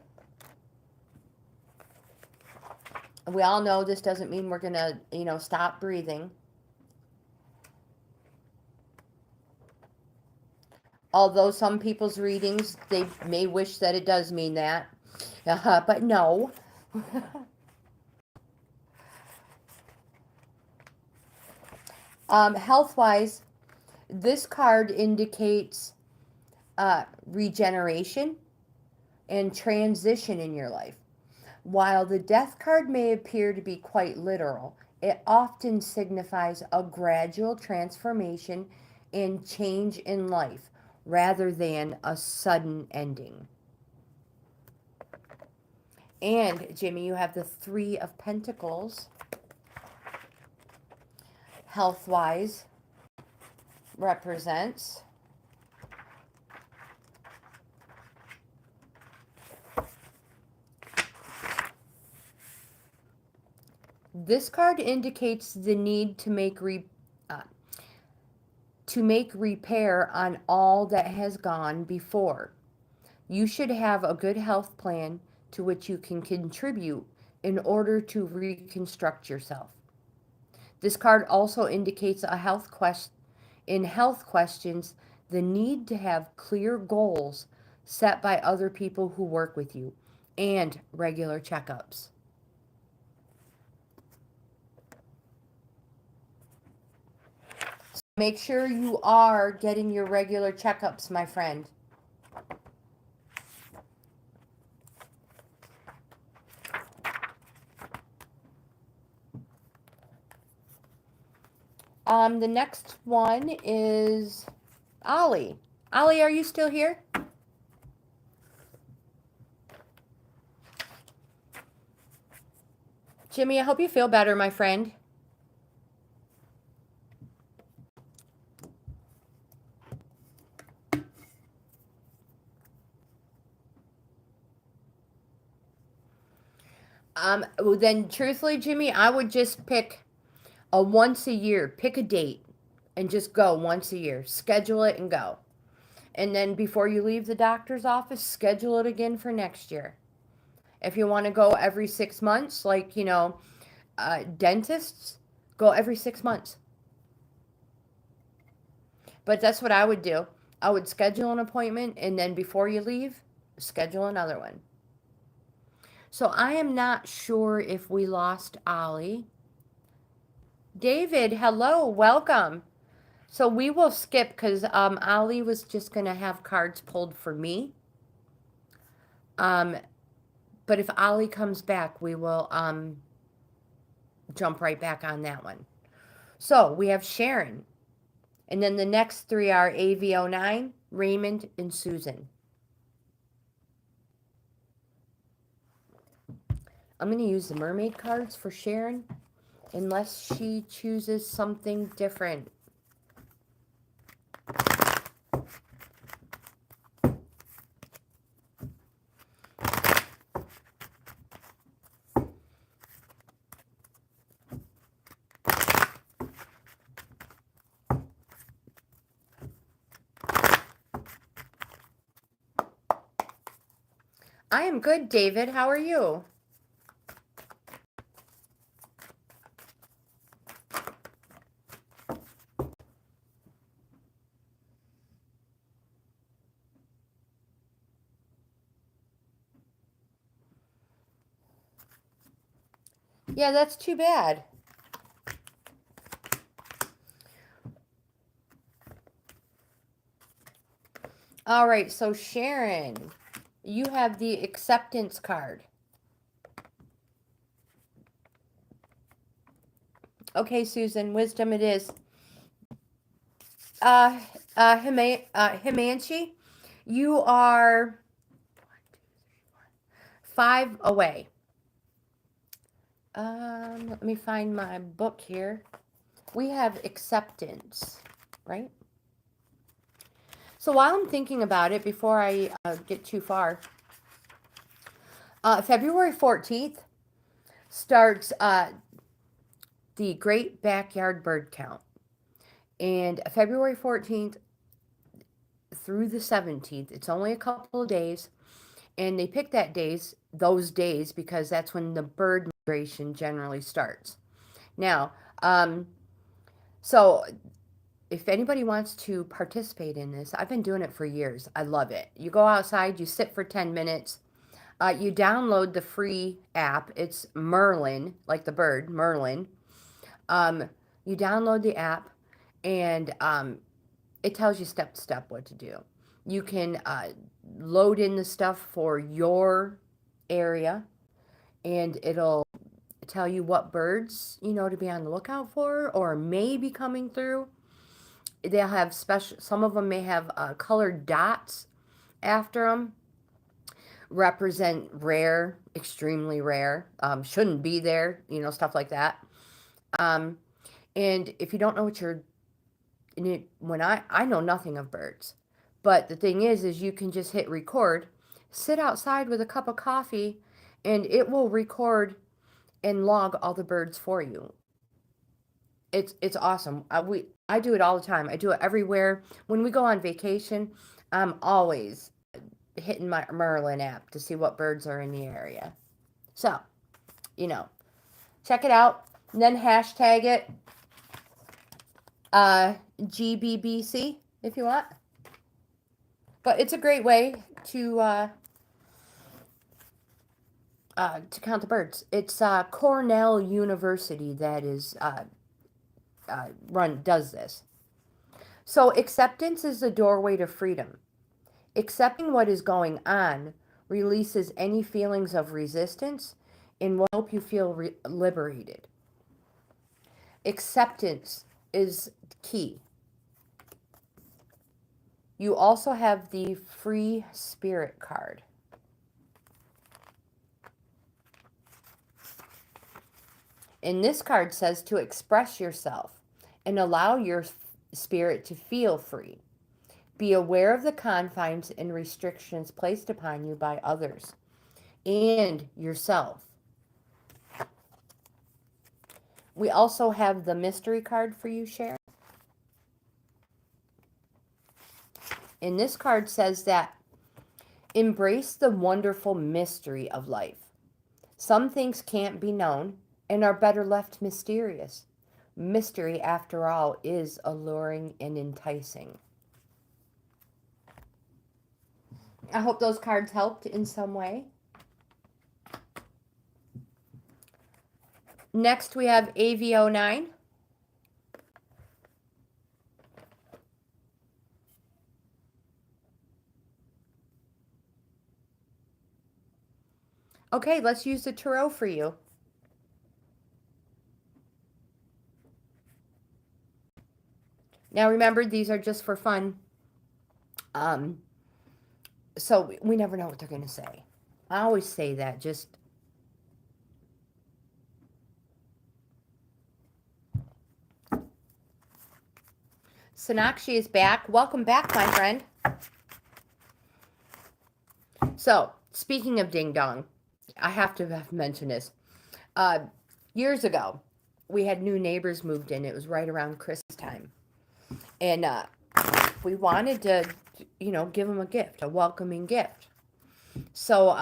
We all know this doesn't mean we're going to, stop breathing. Although some people's readings, they may wish that it does mean that. But no. Health-wise, this card indicates regeneration and transition in your life. While the Death card may appear to be quite literal, it often signifies a gradual transformation and change in life rather than a sudden ending. And, Jimmy, you have the 3 of Pentacles. Health-wise, represents this card indicates the need to make repair on all that has gone before. You should have a good health plan to which you can contribute in order to reconstruct yourself. This card also indicates in health questions, the need to have clear goals set by other people who work with you and regular checkups. So make sure you are getting your regular checkups, my friend. The next one is Ollie. Ollie, are you still here? Jimmy, I hope you feel better, my friend. Well, then, truthfully, Jimmy, I would just pick a once a year. Pick a date and just go once a year. Schedule it and go. And then before you leave the doctor's office, schedule it again for next year. If you want to go every 6 months, like, dentists, go every 6 months. But that's what I would do. I would schedule an appointment, and then before you leave, schedule another one. So I am not sure if we lost Ollie. David, hello, welcome. So we will skip because Ollie was just going to have cards pulled for me. But if Ollie comes back, we will jump right back on that one. So we have Sharon. And then the next 3 are AV09, Raymond, and Susan. I'm going to use the mermaid cards for Sharon, unless she chooses something different. I am good, David. How are you? Yeah, that's too bad. All right, so Sharon, you have the acceptance card. Okay, Susan, wisdom it is. Himanshi, you are 5 away. Let me find my book here. We have acceptance, right? So while I'm thinking about it, before I get too far, February 14th starts the Great Backyard Bird Count. And February 14th through the 17th, it's only a couple of days. And they pick those days, because that's when the bird migration generally starts. Now, so if anybody wants to participate in this, I've been doing it for years. I love it. You go outside, you sit for 10 minutes. You download the free app. It's Merlin, like the bird, Merlin. You download the app, and it tells you step to step what to do. You can load in the stuff for your area, and it'll tell you what birds, to be on the lookout for or may be coming through. They'll have some of them may have colored dots after them, represent rare, extremely rare, shouldn't be there, stuff like that. And if you don't know what you're, when I know nothing of birds, but the thing is you can just hit record, sit outside with a cup of coffee, and it will record and log all the birds for you. It's awesome. I do it all the time. I do it everywhere. When we go on vacation, I'm always hitting my Merlin app to see what birds are in the area. So, check it out. And then hashtag it GBBC if you want. But it's a great way to count the birds. It's Cornell University that is does this. So acceptance is the doorway to freedom. Accepting what is going on releases any feelings of resistance and will help you feel liberated. Acceptance is key. You also have the free spirit card. And this card says to express yourself and allow your spirit to feel free. Be aware of the confines and restrictions placed upon you by others and yourself. We also have the mystery card for you, Sharon. And this card says that embrace the wonderful mystery of life. Some things can't be known and are better left mysterious. Mystery, after all, is alluring and enticing. I hope those cards helped in some way. Next, we have AV09. Okay, let's use the tarot for you. Now remember, these are just for fun. So we never know what they're going to say. I always say that, just... Sonaki is back. Welcome back, my friend. So, speaking of ding dong, I have to mention this. Years ago, we had new neighbors moved in. It was right around Christmas time. And we wanted to, give them a gift, a welcoming gift. So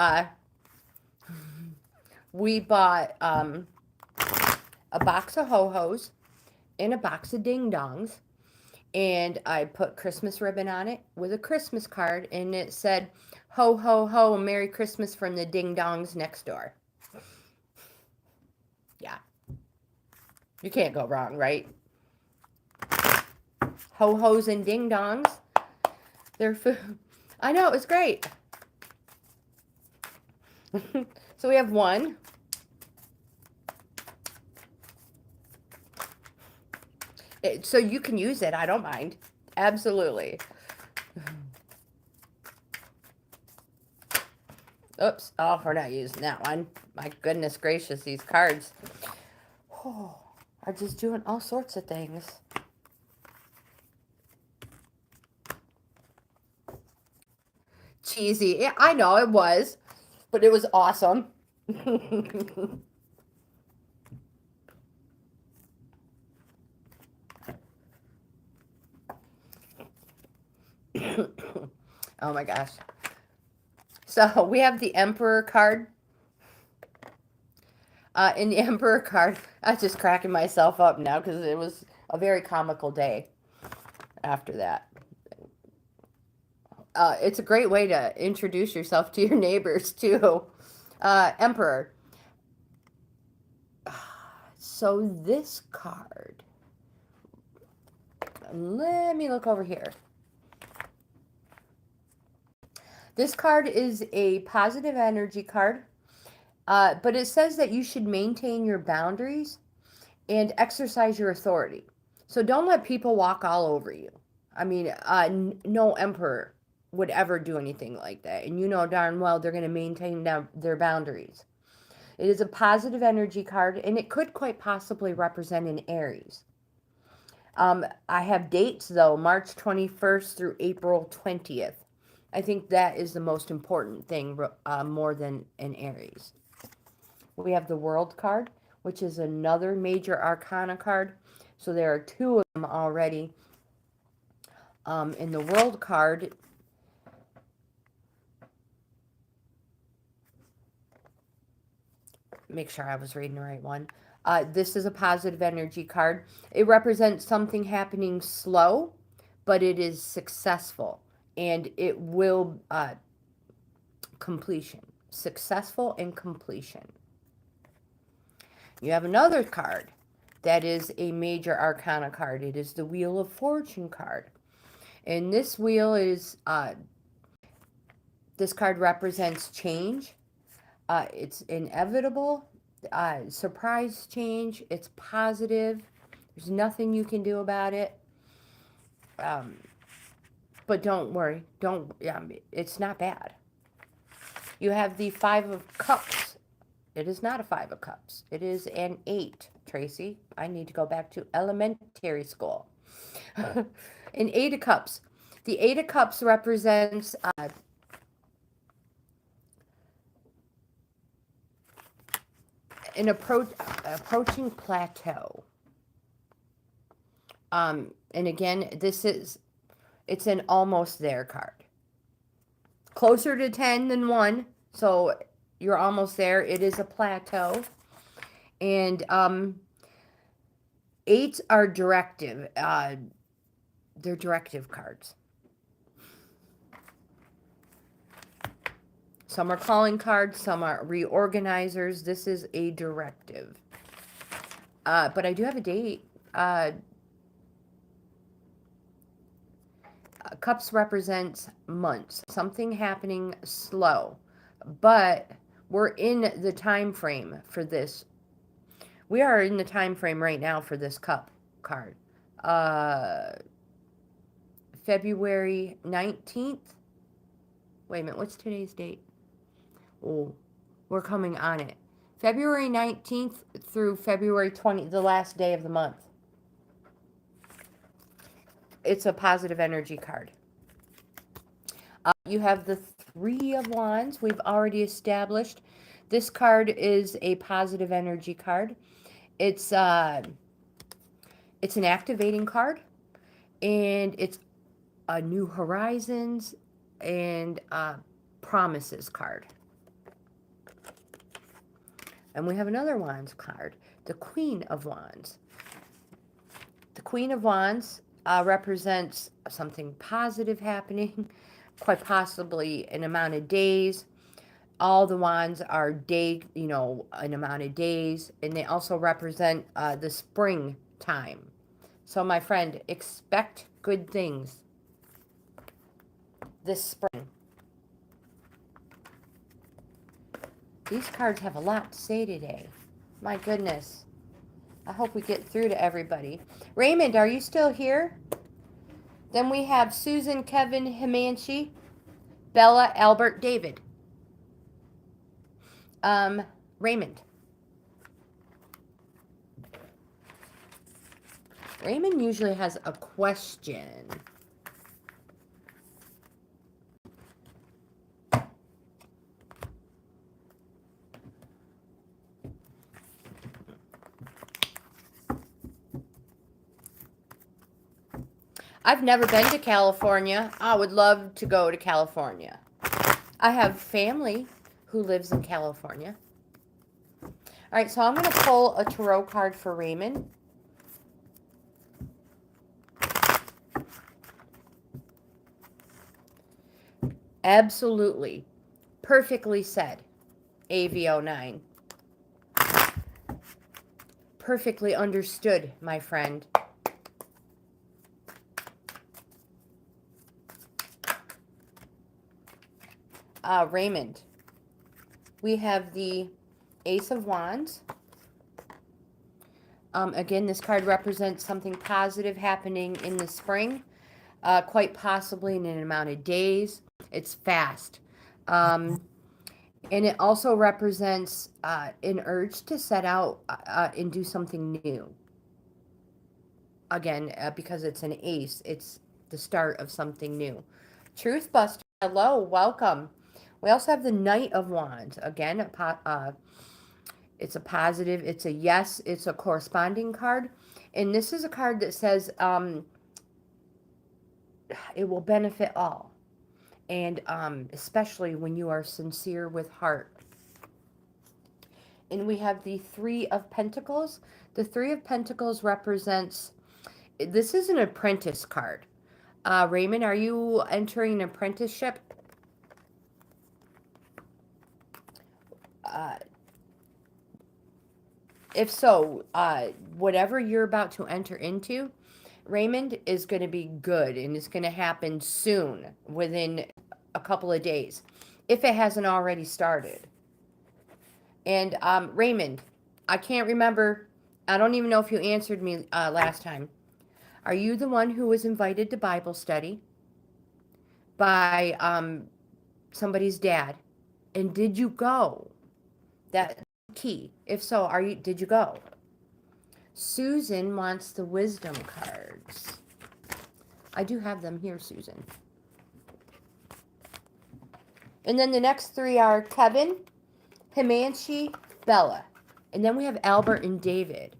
we bought a box of ho-hos and a box of ding-dongs, and I put Christmas ribbon on it with a Christmas card, and it said, "Ho, ho, ho, Merry Christmas from the ding-dongs next door." Yeah. You can't go wrong, right? Ho-hos and ding-dongs. They're food. I know, it's great. So we have one. So you can use it. I don't mind. Absolutely. Oops. Oh, we're not using that one. My goodness gracious, these cards are just doing all sorts of things. Cheesy. Yeah, I know it was, but it was awesome. Oh my gosh. So we have the Emperor card. In the Emperor card, I was just cracking myself up now because it was a very comical day after that. It's a great way to introduce yourself to your neighbors too. Emperor. So this card, let me look over here. This card is a positive energy card, but it says that you should maintain your boundaries and exercise your authority. So don't let people walk all over you. I mean, no emperor would ever do anything like that. And you know darn well they're going to maintain their boundaries. It is a positive energy card, and it could quite possibly represent an Aries. I have dates, though, March 21st through April 20th. I think that is the most important thing, more than an Aries. We have the World card, which is another major arcana card. So there are two of them already. In the World card, make sure I was reading the right one. This is a positive energy card. It represents something happening slow, but it is successful. And it will, completion. Successful and completion. You have another card that is a major arcana card. It is the Wheel of Fortune card. And this wheel is, this card represents change. It's inevitable. Surprise change. It's positive. There's nothing you can do about it. But don't worry. It's not bad. You have the Five of Cups. It is not a Five of Cups. It is an 8, Tracy. I need to go back to elementary school. An 8 of Cups. The 8 of Cups represents an approaching plateau. And again, it's an almost there card. Closer to 10 than 1, so you're almost there. It is a plateau. And 8s are directive. They're directive cards. Some are calling cards, some are reorganizers. This is a directive. But I do have a date. Cups represents months. Something happening slow. But we're in the time frame for this. We are in the time frame right now for this cup card. February 19th. Wait a minute, what's today's date? Oh, we're coming on it. February 19th through February 20th, the last day of the month. It's a positive energy card. You have the Three of Wands. We've already established. This card is a positive energy card. It's an activating card, and it's new horizons and Promises card. And we have another Wands card, the Queen of Wands. The Queen of Wands represents something positive happening, quite possibly an amount of days. All the wands are day, an amount of days, and they also represent the spring time. So my friend, expect good things this spring. These cards have a lot to say today. My goodness. I hope we get through to everybody. Raymond, are you still here? Then we have Susan, Kevin, Hansi, Bella, Albert, David. Raymond. Raymond usually has a question. I've never been to California. I would love to go to California. I have family who lives in California. All right, so I'm going to pull a tarot card for Raymond. Absolutely. Perfectly said, AV09. Perfectly understood, my friend. Raymond, we have the Ace of Wands. Again, this card represents something positive happening in the spring, quite possibly in an amount of days. It's fast. And it also represents an urge to set out and do something new. Again, because it's an ace, it's the start of something new. Truth Buster, hello, welcome. We also have the Knight of Wands. Again, it's a positive, it's a yes, it's a corresponding card. And this is a card that says it will benefit all. And especially when you are sincere with heart. And we have the Three of Pentacles. The Three of Pentacles represents, this is an apprentice card. Raymond, are you entering an apprenticeship? If so, whatever you're about to enter into, Raymond, is going to be good, and it's going to happen soon, within a couple of days, if it hasn't already started. And Raymond, I can't remember, I don't even know if you answered me last time. Are you the one who was invited to Bible study by somebody's dad? And did you go? That's key. If so, did you go? Susan wants the wisdom cards. I do have them here, Susan. And then the next three are Kevin, Hansi, Bella. And then we have Albert and David.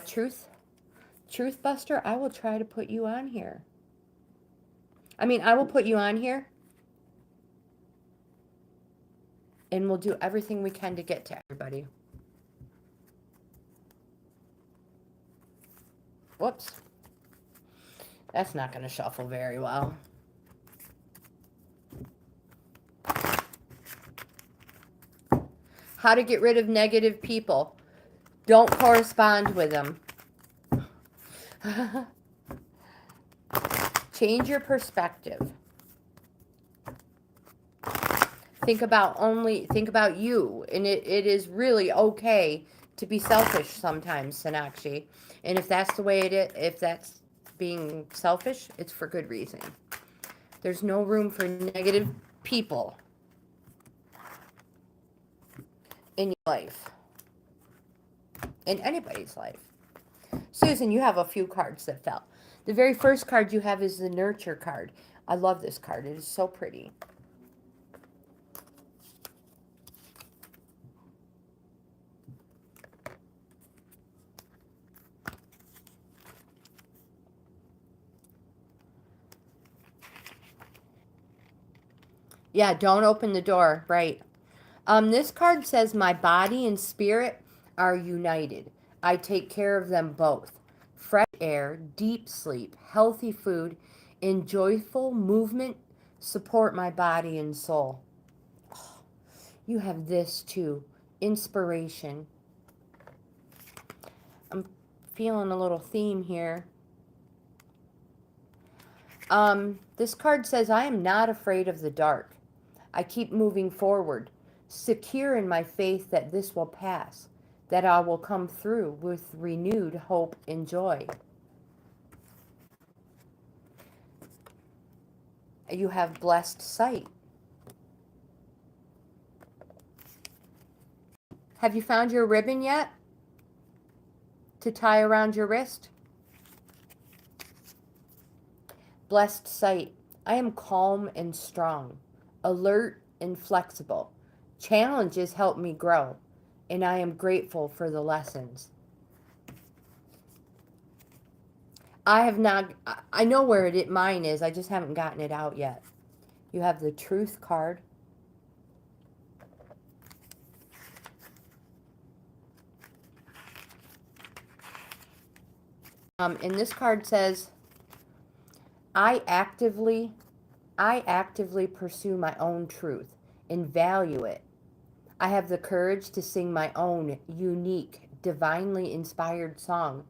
Truth Buster, I will try to put you on here. I will put you on here. And we'll do everything we can to get to everybody. Whoops. That's not going to shuffle very well. How to get rid of negative people. Don't correspond with them. Change your perspective. Think about you. And it is really okay to be selfish sometimes, Sonaki. And if that's the way it is, if that's being selfish, it's for good reason. There's no room for negative people in your life. In anybody's life. Susan, you have a few cards that fell. The very first card you have is the Nurture card. I love this card. It is so pretty. Yeah, don't open the door. Right. This card says, my body and spirit are united. I take care of them both. Fresh air, deep sleep, healthy food, and joyful movement support my body and soul. Oh, you have this too. Inspiration. I'm feeling a little theme here. This card says, I am not afraid of the dark. I keep moving forward, secure in my faith that this will pass, that I will come through with renewed hope and joy. You have blessed sight. Have you found your ribbon yet to tie around your wrist? Blessed sight. I am calm and strong, alert and flexible. Challenges help me grow, and I am grateful for the lessons. I have not, I know where mine is, I just haven't gotten it out yet. You have the Truth card. And this card says, I actively pursue my own truth and value it. I have the courage to sing my own unique, divinely inspired song,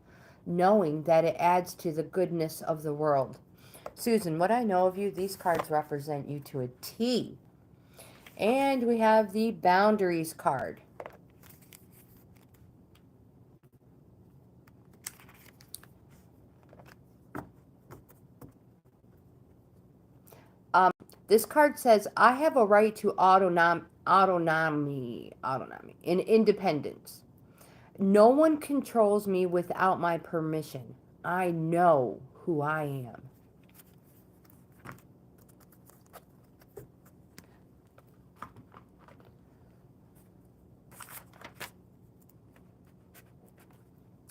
knowing that it adds to the goodness of the world. Susan, what I know of you, these cards represent you to a T. And we have the Boundaries card. This card says, I have a right to autonomy and independence. No one controls me without my permission. I know who I am.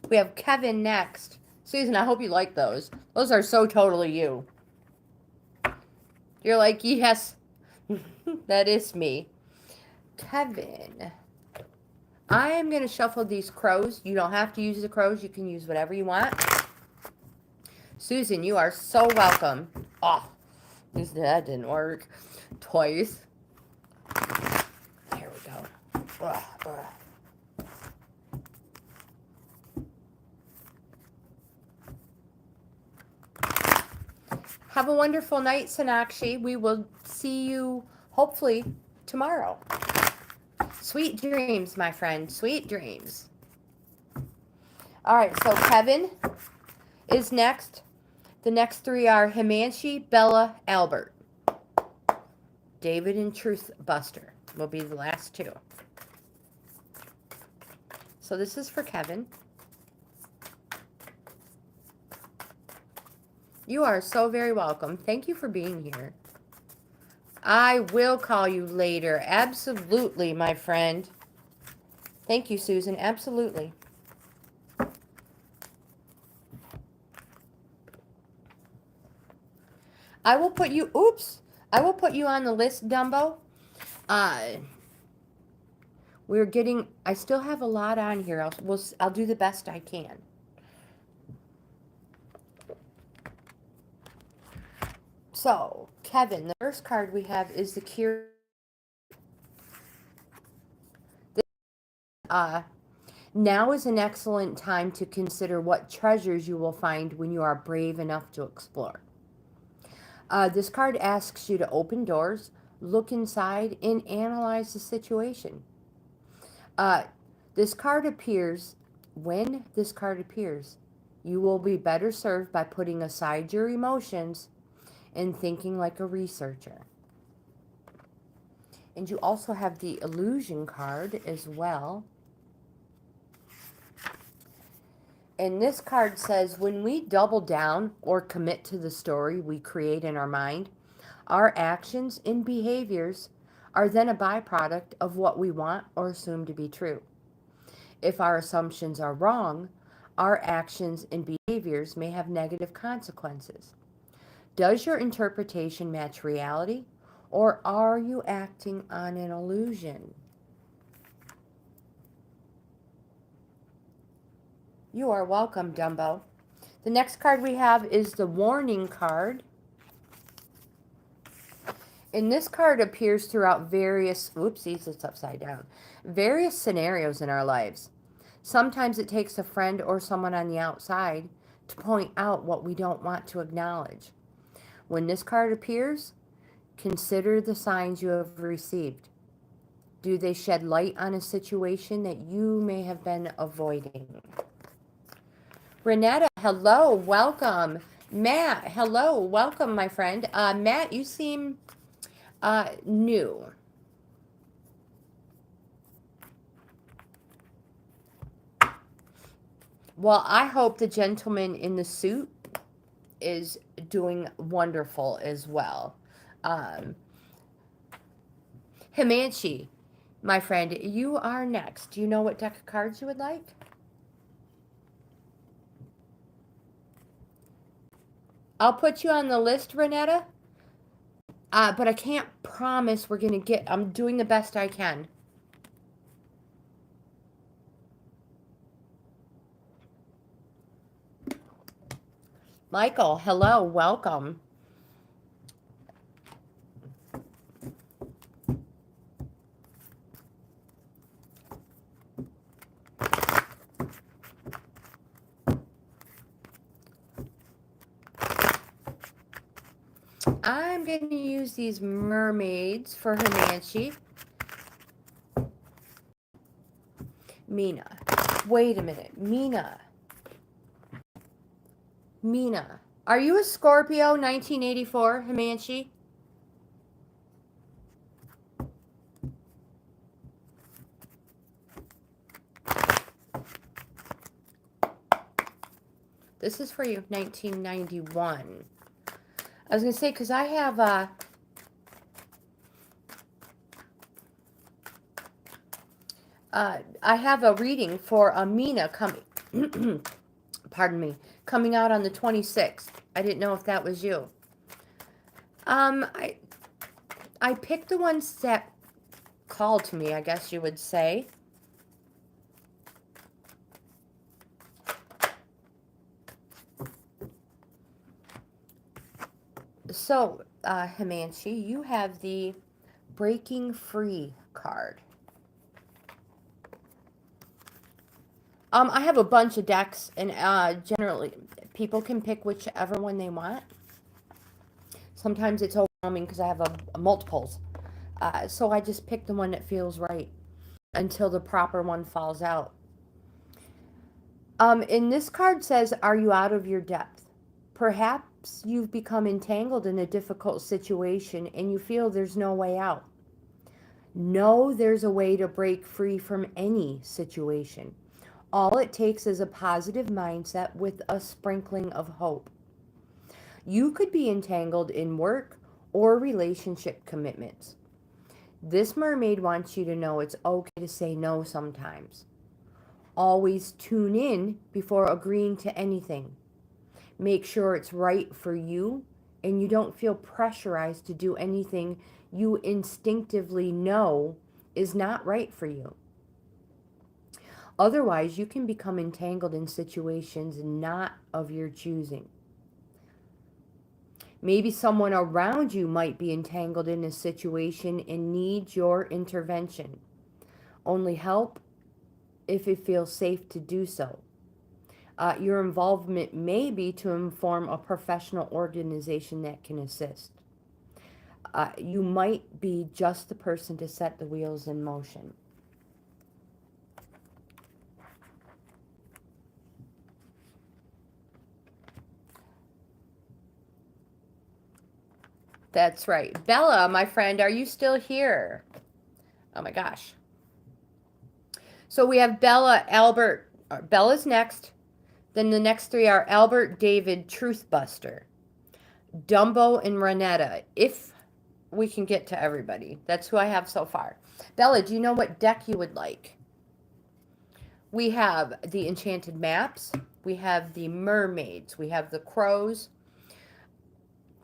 We have Kevin next. Susan, I hope you like those. Those are so totally you. You're like, yes, that is me. Kevin. I am going to shuffle these crows. You don't have to use the crows. You can use whatever you want. Susan, you are so welcome. Oh, that didn't work. Twice. There we go. Have a wonderful night, Sonaki. We will see you, hopefully, tomorrow. Sweet dreams, my friend. Sweet dreams. All right, so Kevin is next. The next three are Himanshi, Bella, Albert. David and Truth Buster will be the last two. So this is for Kevin. You are so very welcome. Thank you for being here. I will call you later. Absolutely, my friend. Thank you, Susan. Absolutely. I will put you, I will put you on the list, Dumbo. I still have a lot on here. I'll do the best I can. So, Kevin, the first card we have is the Cure. Now is an excellent time to consider what treasures you will find when you are brave enough to explore. This card asks you to open doors, look inside, and analyze the situation. When this card appears, you will be better served by putting aside your emotions and thinking like a researcher. And you also have the Illusion card as well. And this card says, when we double down or commit to the story we create in our mind, our actions and behaviors are then a byproduct of what we want or assume to be true. If our assumptions are wrong, our actions and behaviors may have negative consequences. Does your interpretation match reality, Or are you acting on an illusion? You are welcome, Dumbo. The next card we have is the warning card. And this card appears throughout various, oopsies, it's upside down, various scenarios in our lives. Sometimes it takes a friend or someone on the outside to point out what we don't want to acknowledge. When this card appears, consider the signs you have received. Do they shed light on a situation that you may have been avoiding? Retta, hello, welcome. Matt, hello, welcome, my friend. Matt, you seem new. Well, I hope the gentleman in the suit is doing wonderful as well. Himanshi, my friend, you are next. Do you know what deck of cards you would like? I'll put you on the list, Retta. But I can't promise we're going to get... I'm doing the best I can. Michael, hello, welcome. I'm going to use these mermaids for Himanshi. Mina. Wait a minute. Mina. Are you a Scorpio 1984, Himanshi? This is for you, 1991. I was going to say, because I have a reading for Mina coming, pardon me, coming out on the 26th. I didn't know if that was you. I picked the ones that called to me, I guess you would say. So, Himanshi, you have the Breaking Free card. I have a bunch of decks, and generally, people can pick whichever one they want. Sometimes it's overwhelming because I have multiples. So I just pick the one that feels right until the proper one falls out. And this card says, are you out of your depth? Perhaps you've become entangled in a difficult situation and you feel there's no way out. No, there's a way to break free from any situation. All it takes is a positive mindset with a sprinkling of hope. You could be entangled in work or relationship commitments. This mermaid wants you to know it's okay to say no sometimes. Always tune in before agreeing to anything. Make sure it's right for you and you don't feel pressurized to do anything you instinctively know is not right for you. Otherwise, you can become entangled in situations not of your choosing. Maybe someone around you might be entangled in a situation and needs your intervention. Only help if it feels safe to do so. Your involvement may be to inform a professional organization that can assist. You might be just the person to set the wheels in motion. That's right. Bella, my friend, are you still here? Oh my gosh. So we have Bella, Albert. Bella's next. Then the next three are Albert, David, Truthbuster, Dumbo, and Retta. If we can get to everybody. That's who I have so far. Bella, do you know what deck you would like? We have the Enchanted Maps. We have the Mermaids. We have the Crows.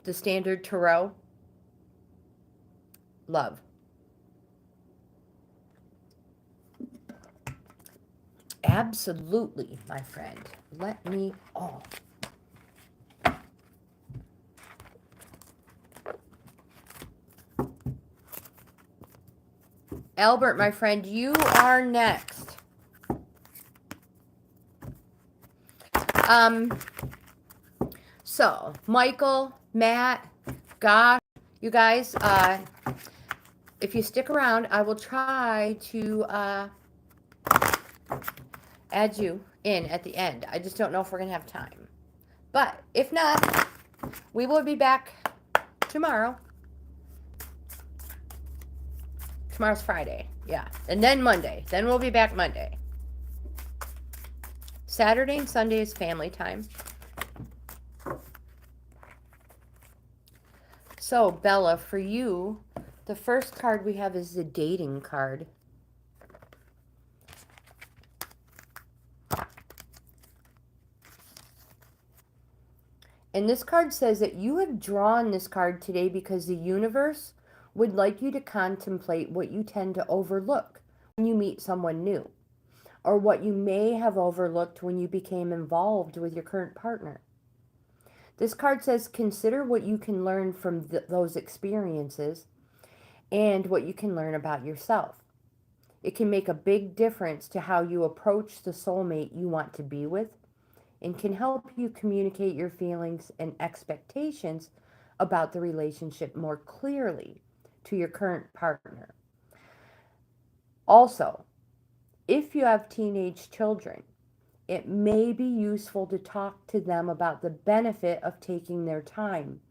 The Standard Tarot. love. Absolutely, my friend. Let me, oh. Albert, my friend, you are next. So, Michael, Matt, gosh, you guys, if you stick around, I will try to add you in at the end. I just don't know if we're going to have time. But if not, we will be back tomorrow. Tomorrow's Friday, yeah. And then Monday. Then we'll be back Monday. Saturday and Sunday is family time. So, Bella, for you, the first card we have is the dating card. And this card says that you have drawn this card today because the universe would like you to contemplate what you tend to overlook when you meet someone new, or what you may have overlooked when you became involved with your current partner. This card says consider what you can learn from those experiences and what you can learn about yourself. It can make a big difference to how you approach the soulmate you want to be with, and can help you communicate your feelings and expectations about the relationship more clearly to your current partner. Also, if you have teenage children, it may be useful to talk to them about the benefit of taking their time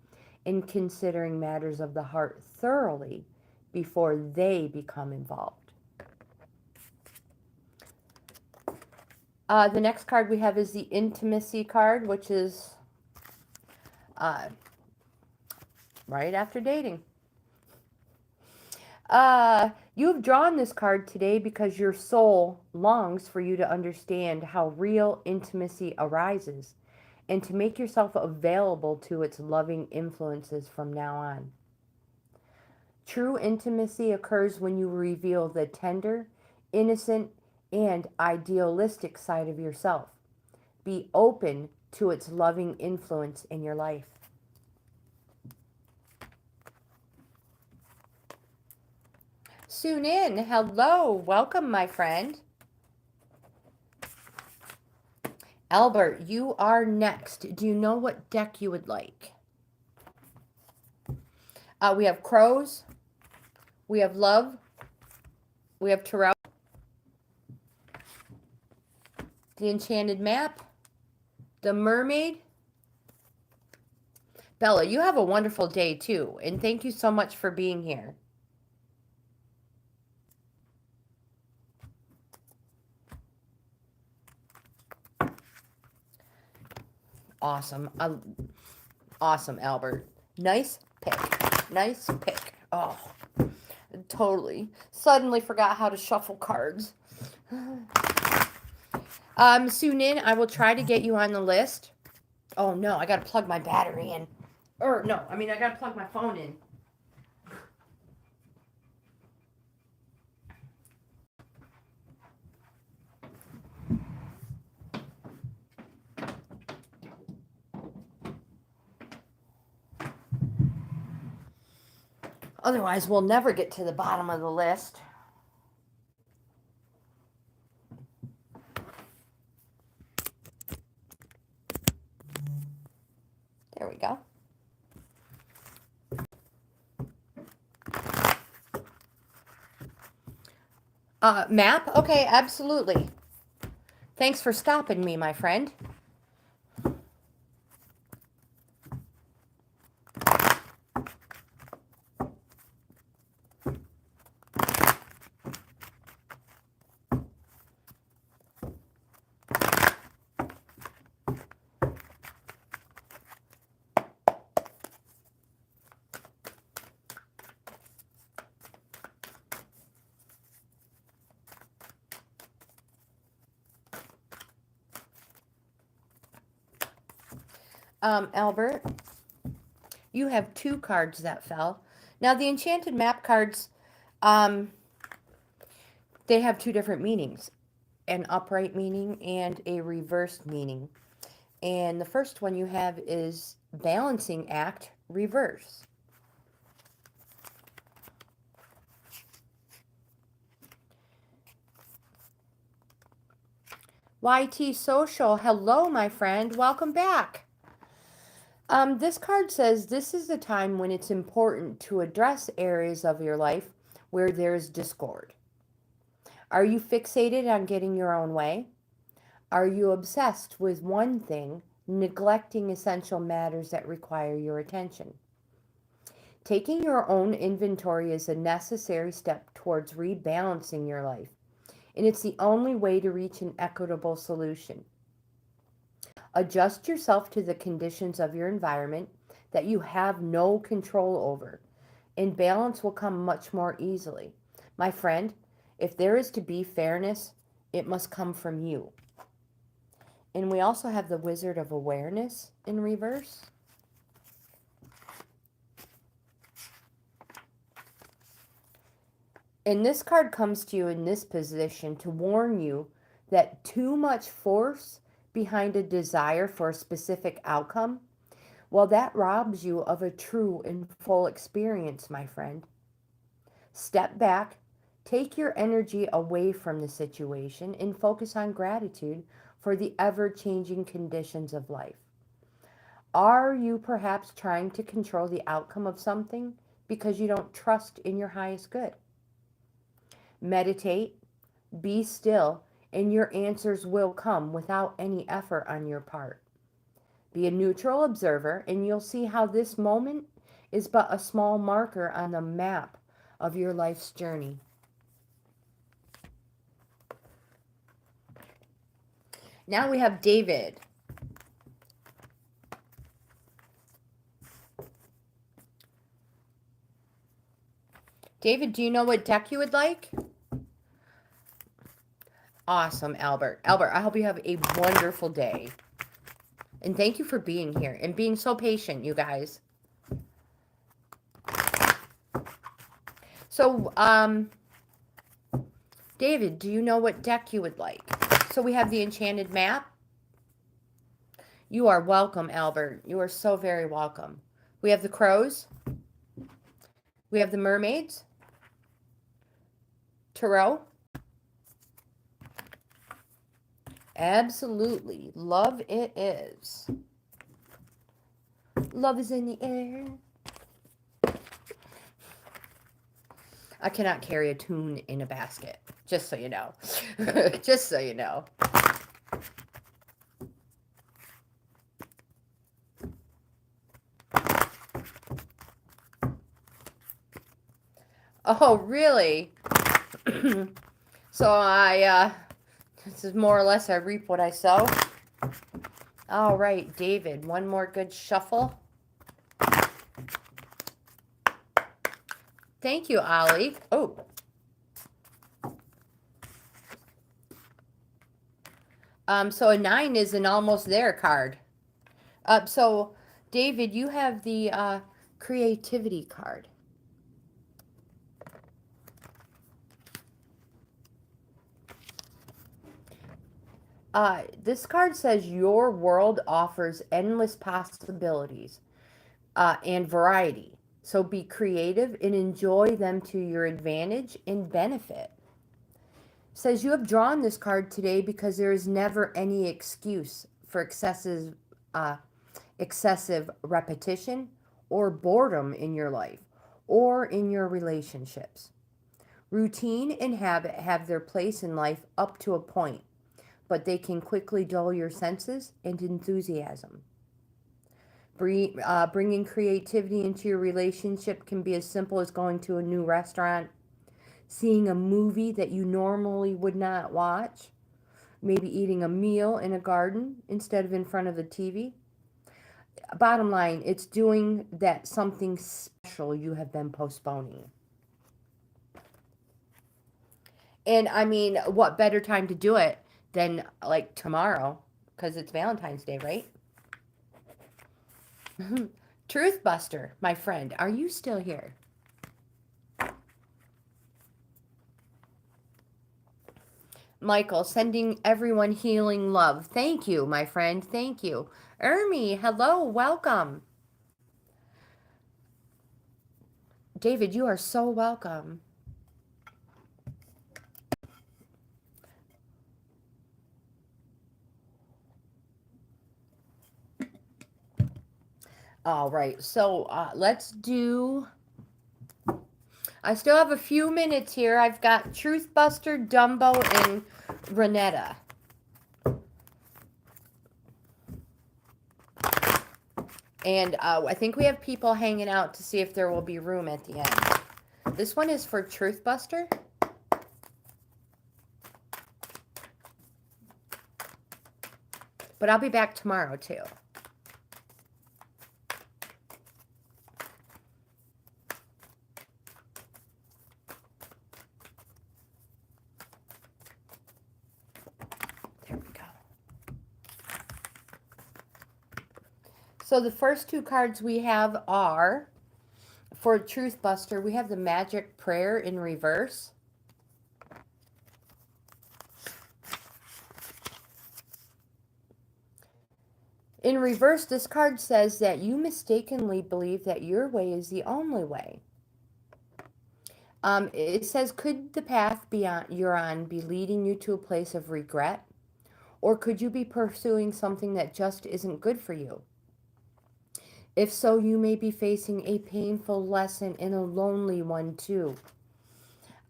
and considering matters of the heart thoroughly before they become involved. The next card we have is the intimacy card, which is right after dating. You have drawn this card today because your soul longs for you to understand how real intimacy arises and to make yourself available to its loving influences from now on. True intimacy occurs when you reveal the tender, innocent, and idealistic side of yourself. Be open to its loving influence in your life. Soon in, hello, welcome, my friend. Albert, you are next. Do you know what deck you would like? We have crows, we have love, we have tarot, the enchanted map, the mermaid. Bella, you have a wonderful day too, and thank you so much for being here. Awesome. Awesome, Albert. Nice pick. Nice pick. Oh, totally. Suddenly forgot how to shuffle cards. Soon in, I will try to get you on the list. Oh, no, I got to plug my battery in. Or, no, I mean, I got to plug my phone in. Otherwise, we'll never get to the bottom of the list. There we go. Map? Okay, absolutely. Thanks for stopping me, my friend. Albert, you have two cards that fell. Now, the Enchanted Map cards, um, they have two different meanings, an upright meaning and a reversed meaning. And the first one you have is balancing act reverse. YT Social, hello, my friend. Welcome back. This card says this is the time when it's important to address areas of your life where there's discord. Are you fixated on getting your own way? Are you obsessed with one thing, neglecting essential matters that require your attention? Taking your own inventory is a necessary step towards rebalancing your life, and it's the only way to reach an equitable solution. Adjust yourself to the conditions of your environment that you have no control over, and balance will come much more easily. My friend, if there is to be fairness, it must come from you. And we also have the Wizard of Awareness in reverse. And this card comes to you in this position to warn you that too much force behind a desire for a specific outcome, well, that robs you of a true and full experience, my friend. Step back, take your energy away from the situation, and focus on gratitude for the ever-changing conditions of life. Are you perhaps trying to control the outcome of something because you don't trust in your highest good? Meditate, be still, and your answers will come without any effort on your part. Be a neutral observer, and you'll see how this moment is but a small marker on the map of your life's journey. Now we have David. David, do you know what deck you would like? Awesome, Albert. Albert, I hope you have a wonderful day. And thank you for being here and being so patient, you guys. So, David, do you know what deck you would like? So we have the Enchanted Map. You are welcome, Albert. You are so very welcome. We have the Crows. We have the Mermaids. Tarot. Absolutely. Love it is. Love is in the air. I cannot carry a tune in a basket. Just so you know. Just so you know. Oh, really? So this is more or less I reap what I sow. All right, David, one more good shuffle. Thank you, Ollie. Oh. So a 9 is an almost there card. So, David, you have the creativity card. This card says your world offers endless possibilities and variety. So be creative and enjoy them to your advantage and benefit. Says you have drawn this card today because there is never any excuse for excessive repetition or boredom in your life or in your relationships. Routine and habit have their place in life up to a point, but they can quickly dull your senses and enthusiasm. Bringing creativity into your relationship can be as simple as going to a new restaurant, seeing a movie that you normally would not watch, maybe eating a meal in a garden instead of in front of the TV. Bottom line, it's doing that something special you have been postponing. And I mean, what better time to do it than like tomorrow? Because it's Valentine's Day, right? Truth Buster, my friend, are you still here? Michael, sending everyone healing love. Thank you, my friend. Thank you. Hermy, hello. Welcome. David, you are so welcome. All right, so let's do... I still have a few minutes here. I've got Truthbuster, Dumbo, and Retta. And I think we have people hanging out to see if there will be room at the end. This one is for Truthbuster. But I'll be back tomorrow, too. There we go. So the first two cards we have are, for Truthbuster, we have the Magic Prayer in reverse. In reverse, this card says that you mistakenly believe that your way is the only way. It says, could the path you're on be leading you to a place of regret? Or could you be pursuing something that just isn't good for you? If so, you may be facing a painful lesson and a lonely one too.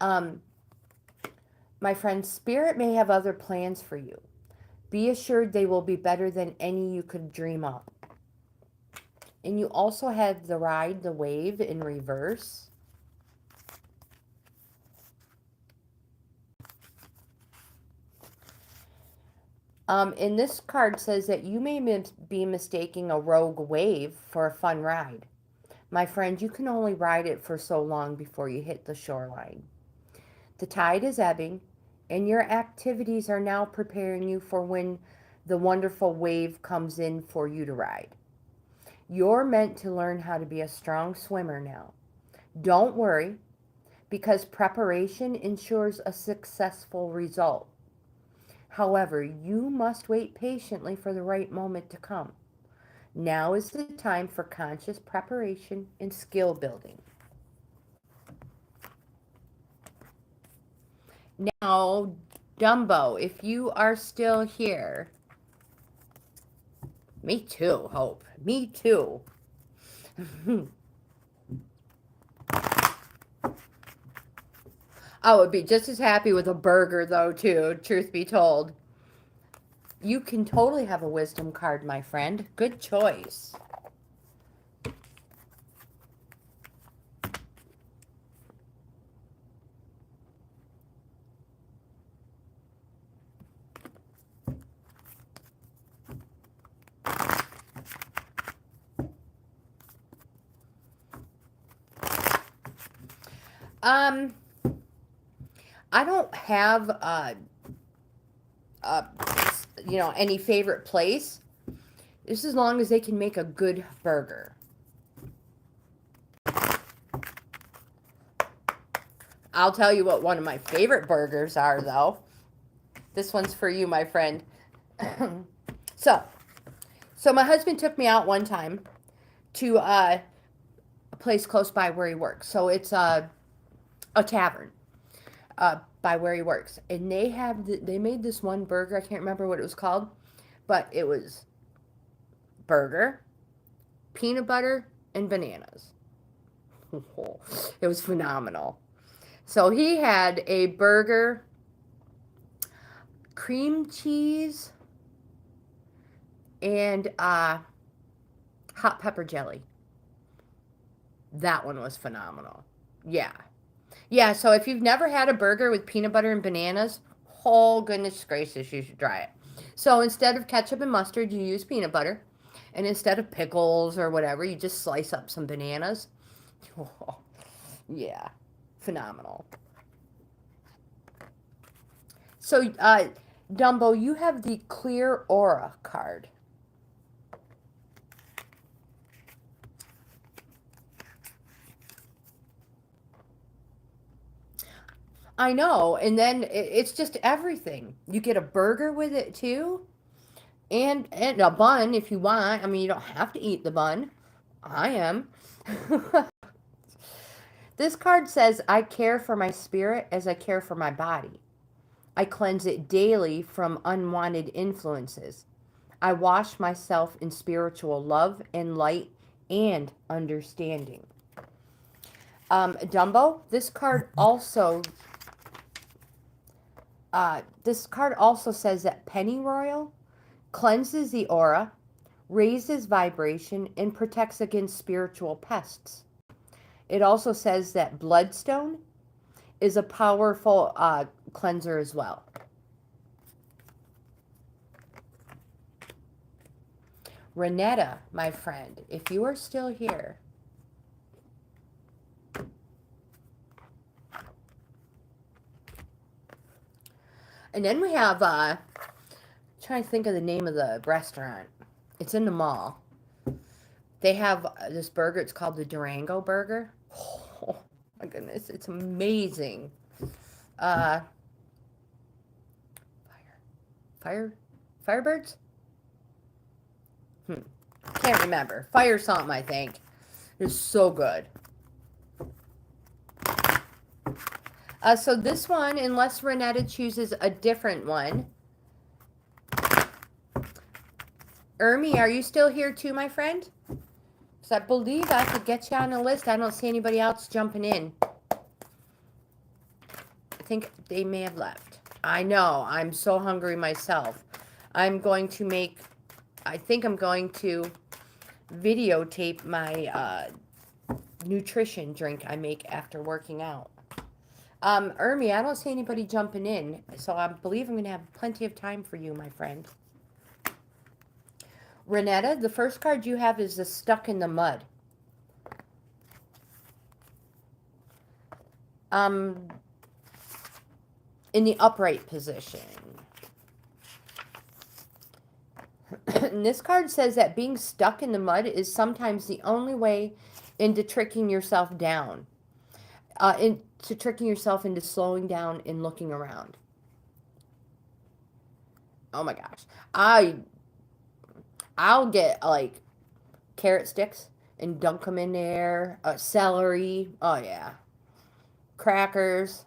My friend, Spirit may have other plans for you. Be assured they will be better than any you could dream up. And you also have the Ride the Wave in reverse. And this card says that you may be mistaking a rogue wave for a fun ride. My friend, you can only ride it for so long before you hit the shoreline. The tide is ebbing, and your activities are now preparing you for when the wonderful wave comes in for you to ride. You're meant to learn how to be a strong swimmer now. Don't worry, because preparation ensures a successful result. However, you must wait patiently for the right moment to come. Now is the time for conscious preparation and skill building. Now, Dumbo, if you are still here. Me too, Hope. Me too. I would be just as happy with a burger, though, too, truth be told. You can totally have a wisdom card, my friend. Good choice. I don't have any favorite place. Just as long as they can make a good burger. I'll tell you what one of my favorite burgers are, though. This one's for you, my friend. So my husband took me out one time to a place close by where he works. So it's a tavern by where he works, and they made this one burger. I can't remember what it was called, but it was burger, peanut butter, and bananas. It was phenomenal. So he had a burger, cream cheese, and hot pepper jelly. That one was phenomenal. Yeah. Yeah, so if you've never had a burger with peanut butter and bananas, oh goodness gracious, you should try it. So instead of ketchup and mustard, you use peanut butter. And instead of pickles or whatever, you just slice up some bananas. Oh, yeah, phenomenal. So, Dumbo, you have the Clear Aura card. I know. And then it's just everything. You get a burger with it too. And a bun if you want. I mean, you don't have to eat the bun. I am. This card says, I care for my spirit as I care for my body. I cleanse it daily from unwanted influences. I wash myself in spiritual love and light and understanding. Dumbo, this card also says that pennyroyal cleanses the aura, raises vibration, and protects against spiritual pests. It also says that bloodstone is a powerful cleanser as well. Retta, my friend, if you are still here, and then we have, trying to think of the name of the restaurant. It's in the mall. They have this burger. It's called the Durango Burger. Oh, my goodness. It's amazing. Firebirds? Can't remember. Fire something, I think. It's so good. So this one, unless Retta chooses a different one. Hermy, are you still here too, my friend? Because I believe I could get you on the list. I don't see anybody else jumping in. I think they may have left. I know. I'm so hungry myself. I think I'm going to videotape my nutrition drink I make after working out. Hermy, I don't see anybody jumping in, so I believe I'm going to have plenty of time for you, my friend. Retta, the first card you have is the Stuck in the Mud. In the upright position. And this card says that being stuck in the mud is sometimes the only way into tricking yourself down. Into tricking yourself into slowing down and looking around. Oh my gosh. I'll get like carrot sticks and dunk them in there. Celery. Oh yeah. Crackers.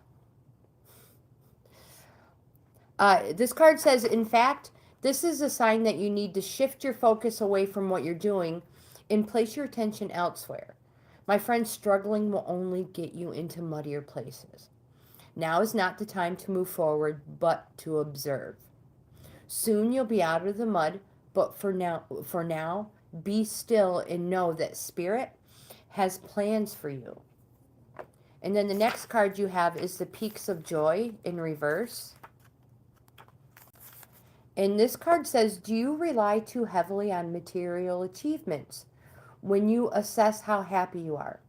This card says, in fact, this is a sign that you need to shift your focus away from what you're doing and place your attention elsewhere. My friend, struggling will only get you into muddier places. Now is not the time to move forward, but to observe. Soon you'll be out of the mud, but for now, be still and know that Spirit has plans for you. And then the next card you have is the Peaks of Joy in reverse. And this card says, do you rely too heavily on material achievements when you assess how happy you are?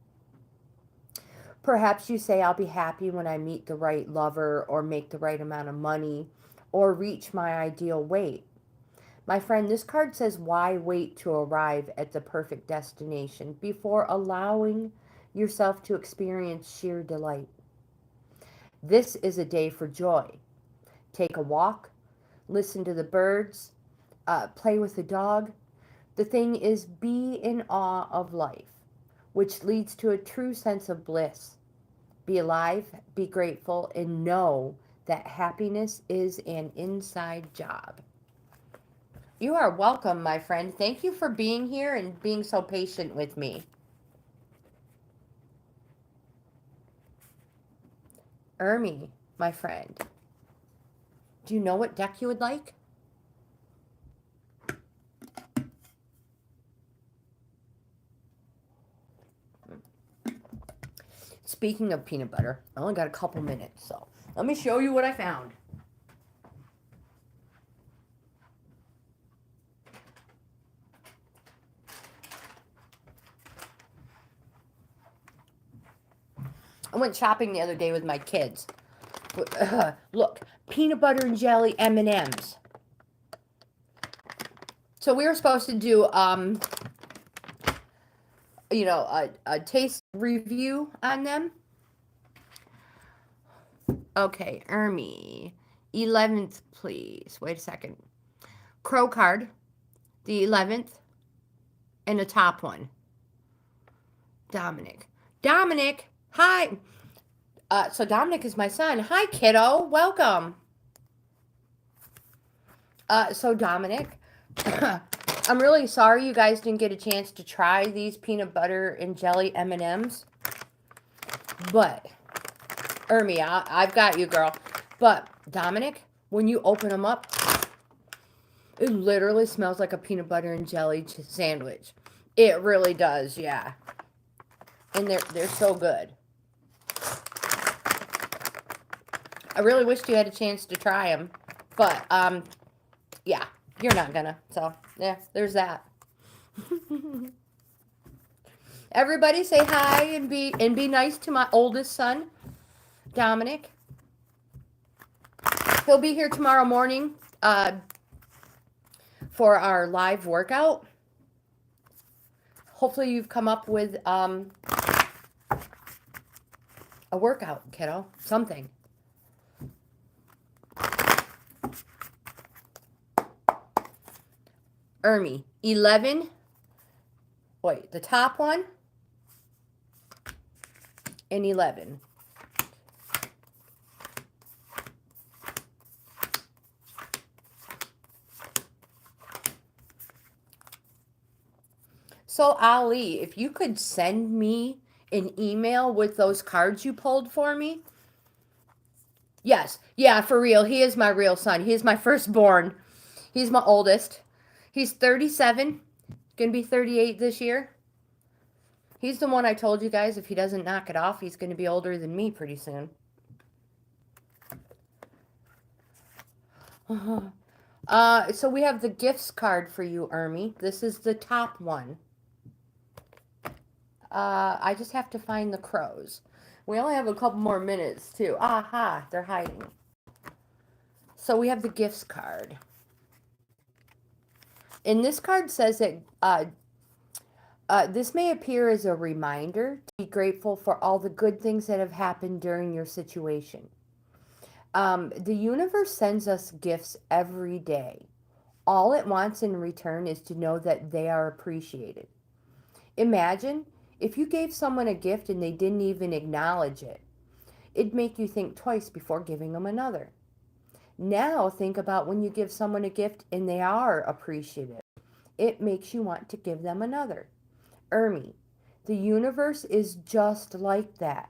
Perhaps you say, I'll be happy when I meet the right lover or make the right amount of money or reach my ideal weight. My friend, this card says, why wait to arrive at the perfect destination before allowing yourself to experience sheer delight? This is a day for joy. Take a walk. Listen to the birds, play with the dog. The thing is, be in awe of life, which leads to a true sense of bliss. Be alive, be grateful, and know that happiness is an inside job. You are welcome, my friend. Thank you for being here and being so patient with me. Hermy, my friend. Do you know what deck you would like? Speaking of peanut butter, I only got a couple minutes, so let me show you what I found. I went shopping the other day with my kids. Look, peanut butter and jelly M&Ms. So we were supposed to do, a taste review on them. Okay, Hermy. 11th, please. Wait a second. Crow card. The 11th. And the top one. Dominic. Dominic. Hi. So Dominic is my son. Hi, kiddo. Welcome. So Dominic, I'm really sorry you guys didn't get a chance to try these peanut butter and jelly M&Ms. But, Hermy, I've got you, girl. But, Dominic, when you open them up, it literally smells like a peanut butter and jelly sandwich. It really does, yeah. And they're so good. I really wished you had a chance to try them. But, yeah, you're not gonna. So, yeah, there's that. Everybody say hi and be nice to my oldest son, Dominic. He'll be here tomorrow morning for our live workout. Hopefully you've come up with a workout, kiddo. Something. Hermy, 11. Wait, the top one and 11. So, Ali, if you could send me an email with those cards you pulled for me. Yes. Yeah, for real. He is my real son. He is my firstborn. He's my oldest. He's 37. Going to be 38 this year. He's the one I told you guys, if he doesn't knock it off, he's going to be older than me pretty soon. So we have the gifts card for you, Hermy. This is the top one. I just have to find the crows. We only have a couple more minutes, too. Aha, they're hiding. So we have the gifts card. And this card says that this may appear as a reminder to be grateful for all the good things that have happened during your situation. The universe sends us gifts every day. All it wants in return is to know that they are appreciated. Imagine if you gave someone a gift and they didn't even acknowledge it. It'd make you think twice before giving them another. Now think about when you give someone a gift and they are appreciative. It makes you want to give them another. Hermy, the universe is just like that.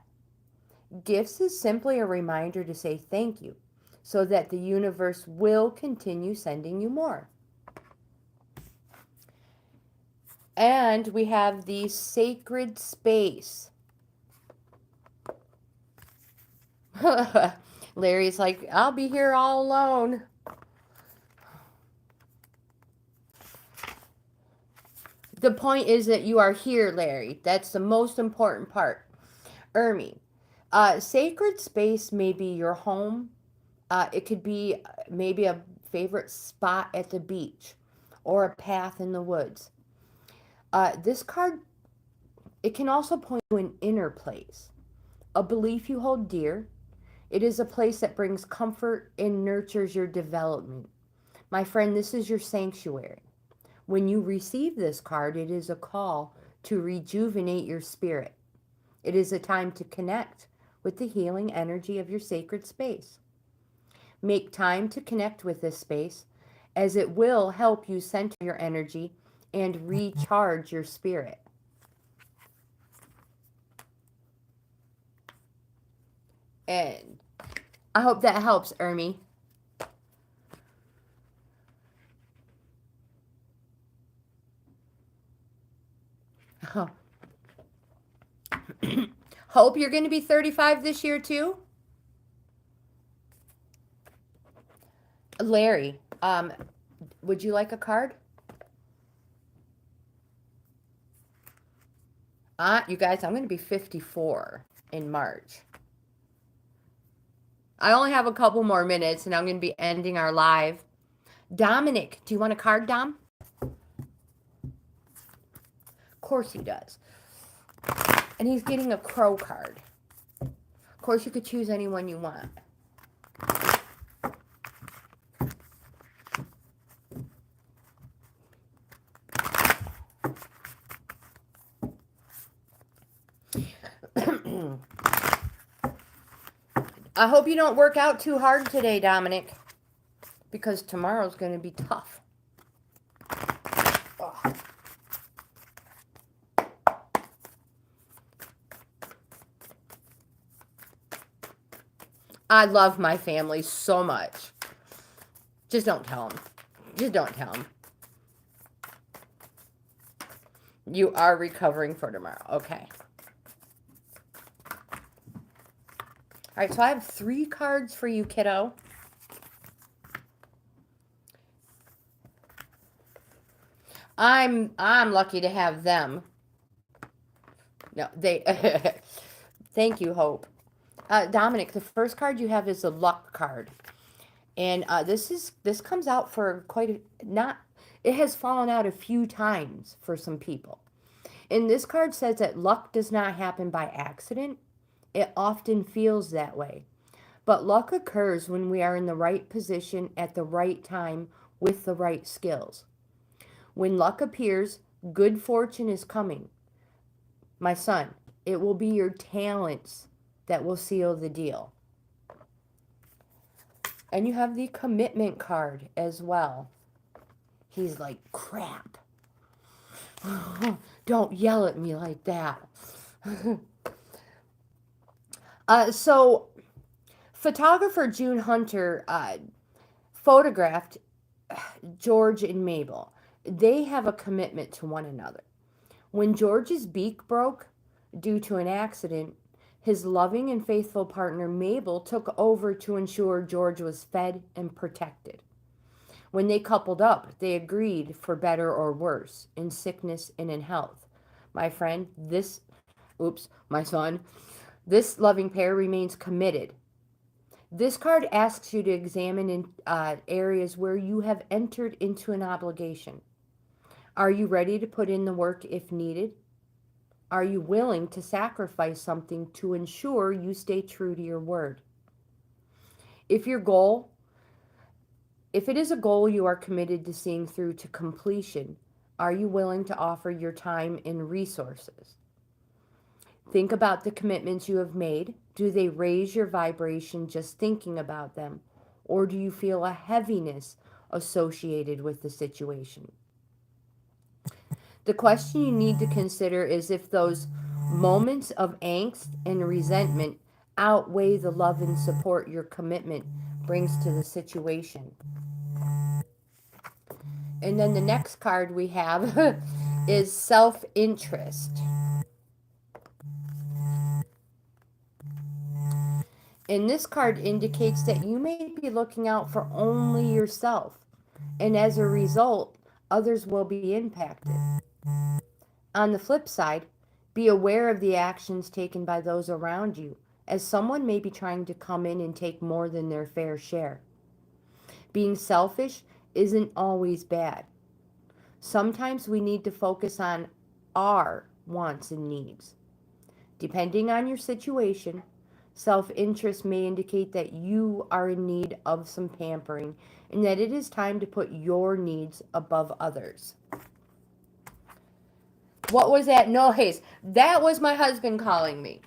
Gifts is simply a reminder to say thank you, so that the universe will continue sending you more. And we have the sacred space. Larry's like, I'll be here all alone. The point is that you are here, Larry. That's the most important part. Hermy, sacred space may be your home. It could be maybe a favorite spot at the beach or a path in the woods. This card, it can also point to an inner place, a belief you hold dear. It is a place that brings comfort and nurtures your development. My friend, this is your sanctuary. When you receive this card, it is a call to rejuvenate your spirit. It is a time to connect with the healing energy of your sacred space. Make time to connect with this space, as it will help you center your energy and recharge your spirit. And I hope that helps, Hermy. Oh. Hope you're going to be 35 this year too. Larry, would you like a card? You guys, I'm going to be 54 in March. I only have a couple more minutes and I'm going to be ending our live. Dominic, do you want a card, Dom? Of course he does. And he's getting a crow card. Of course, you could choose any one you want. I hope you don't work out too hard today, Dominic, because tomorrow's going to be tough. Ugh. I love my family so much. Just don't tell them. Just don't tell them. You are recovering for tomorrow. Okay. All right, so I have 3 cards for you, kiddo. I'm lucky to have them. No, they. Thank you, Hope. Dominic, the first card you have is a luck card, and this comes out for it has fallen out a few times for some people. And this card says that luck does not happen by accident. It often feels that way. But luck occurs when we are in the right position at the right time with the right skills. When luck appears, good fortune is coming. My son, it will be your talents that will seal the deal. And you have the commitment card as well. He's like, crap. Don't yell at me like that. So, photographer June Hunter photographed George and Mabel. They have a commitment to one another. When George's beak broke due to an accident, his loving and faithful partner Mabel took over to ensure George was fed and protected. When they coupled up, they agreed for better or worse, in sickness and in health. My friend, my son, this loving pair remains committed. This card asks you to examine in areas where you have entered into an obligation. Are you ready to put in the work if needed? Are you willing to sacrifice something to ensure you stay true to your word? If it is a goal you are committed to seeing through to completion, are you willing to offer your time and resources? Think about the commitments you have made. Do they raise your vibration just thinking about them? Or do you feel a heaviness associated with the situation? The question you need to consider is if those moments of angst and resentment outweigh the love and support your commitment brings to the situation. And then the next card we have is self-interest. And this card indicates that you may be looking out for only yourself. And as a result, others will be impacted. On the flip side, be aware of the actions taken by those around you, as someone may be trying to come in and take more than their fair share. Being selfish isn't always bad. Sometimes we need to focus on our wants and needs. Depending on your situation, self-interest may indicate that you are in need of some pampering and that it is time to put your needs above others. What was that noise? That was my husband calling me.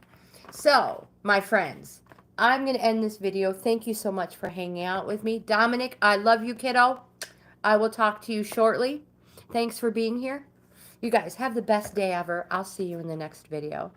So, my friends, I'm going to end this video. Thank you so much for hanging out with me. Dominic, I love you, kiddo. I will talk to you shortly. Thanks for being here. You guys have the best day ever. I'll see you in the next video.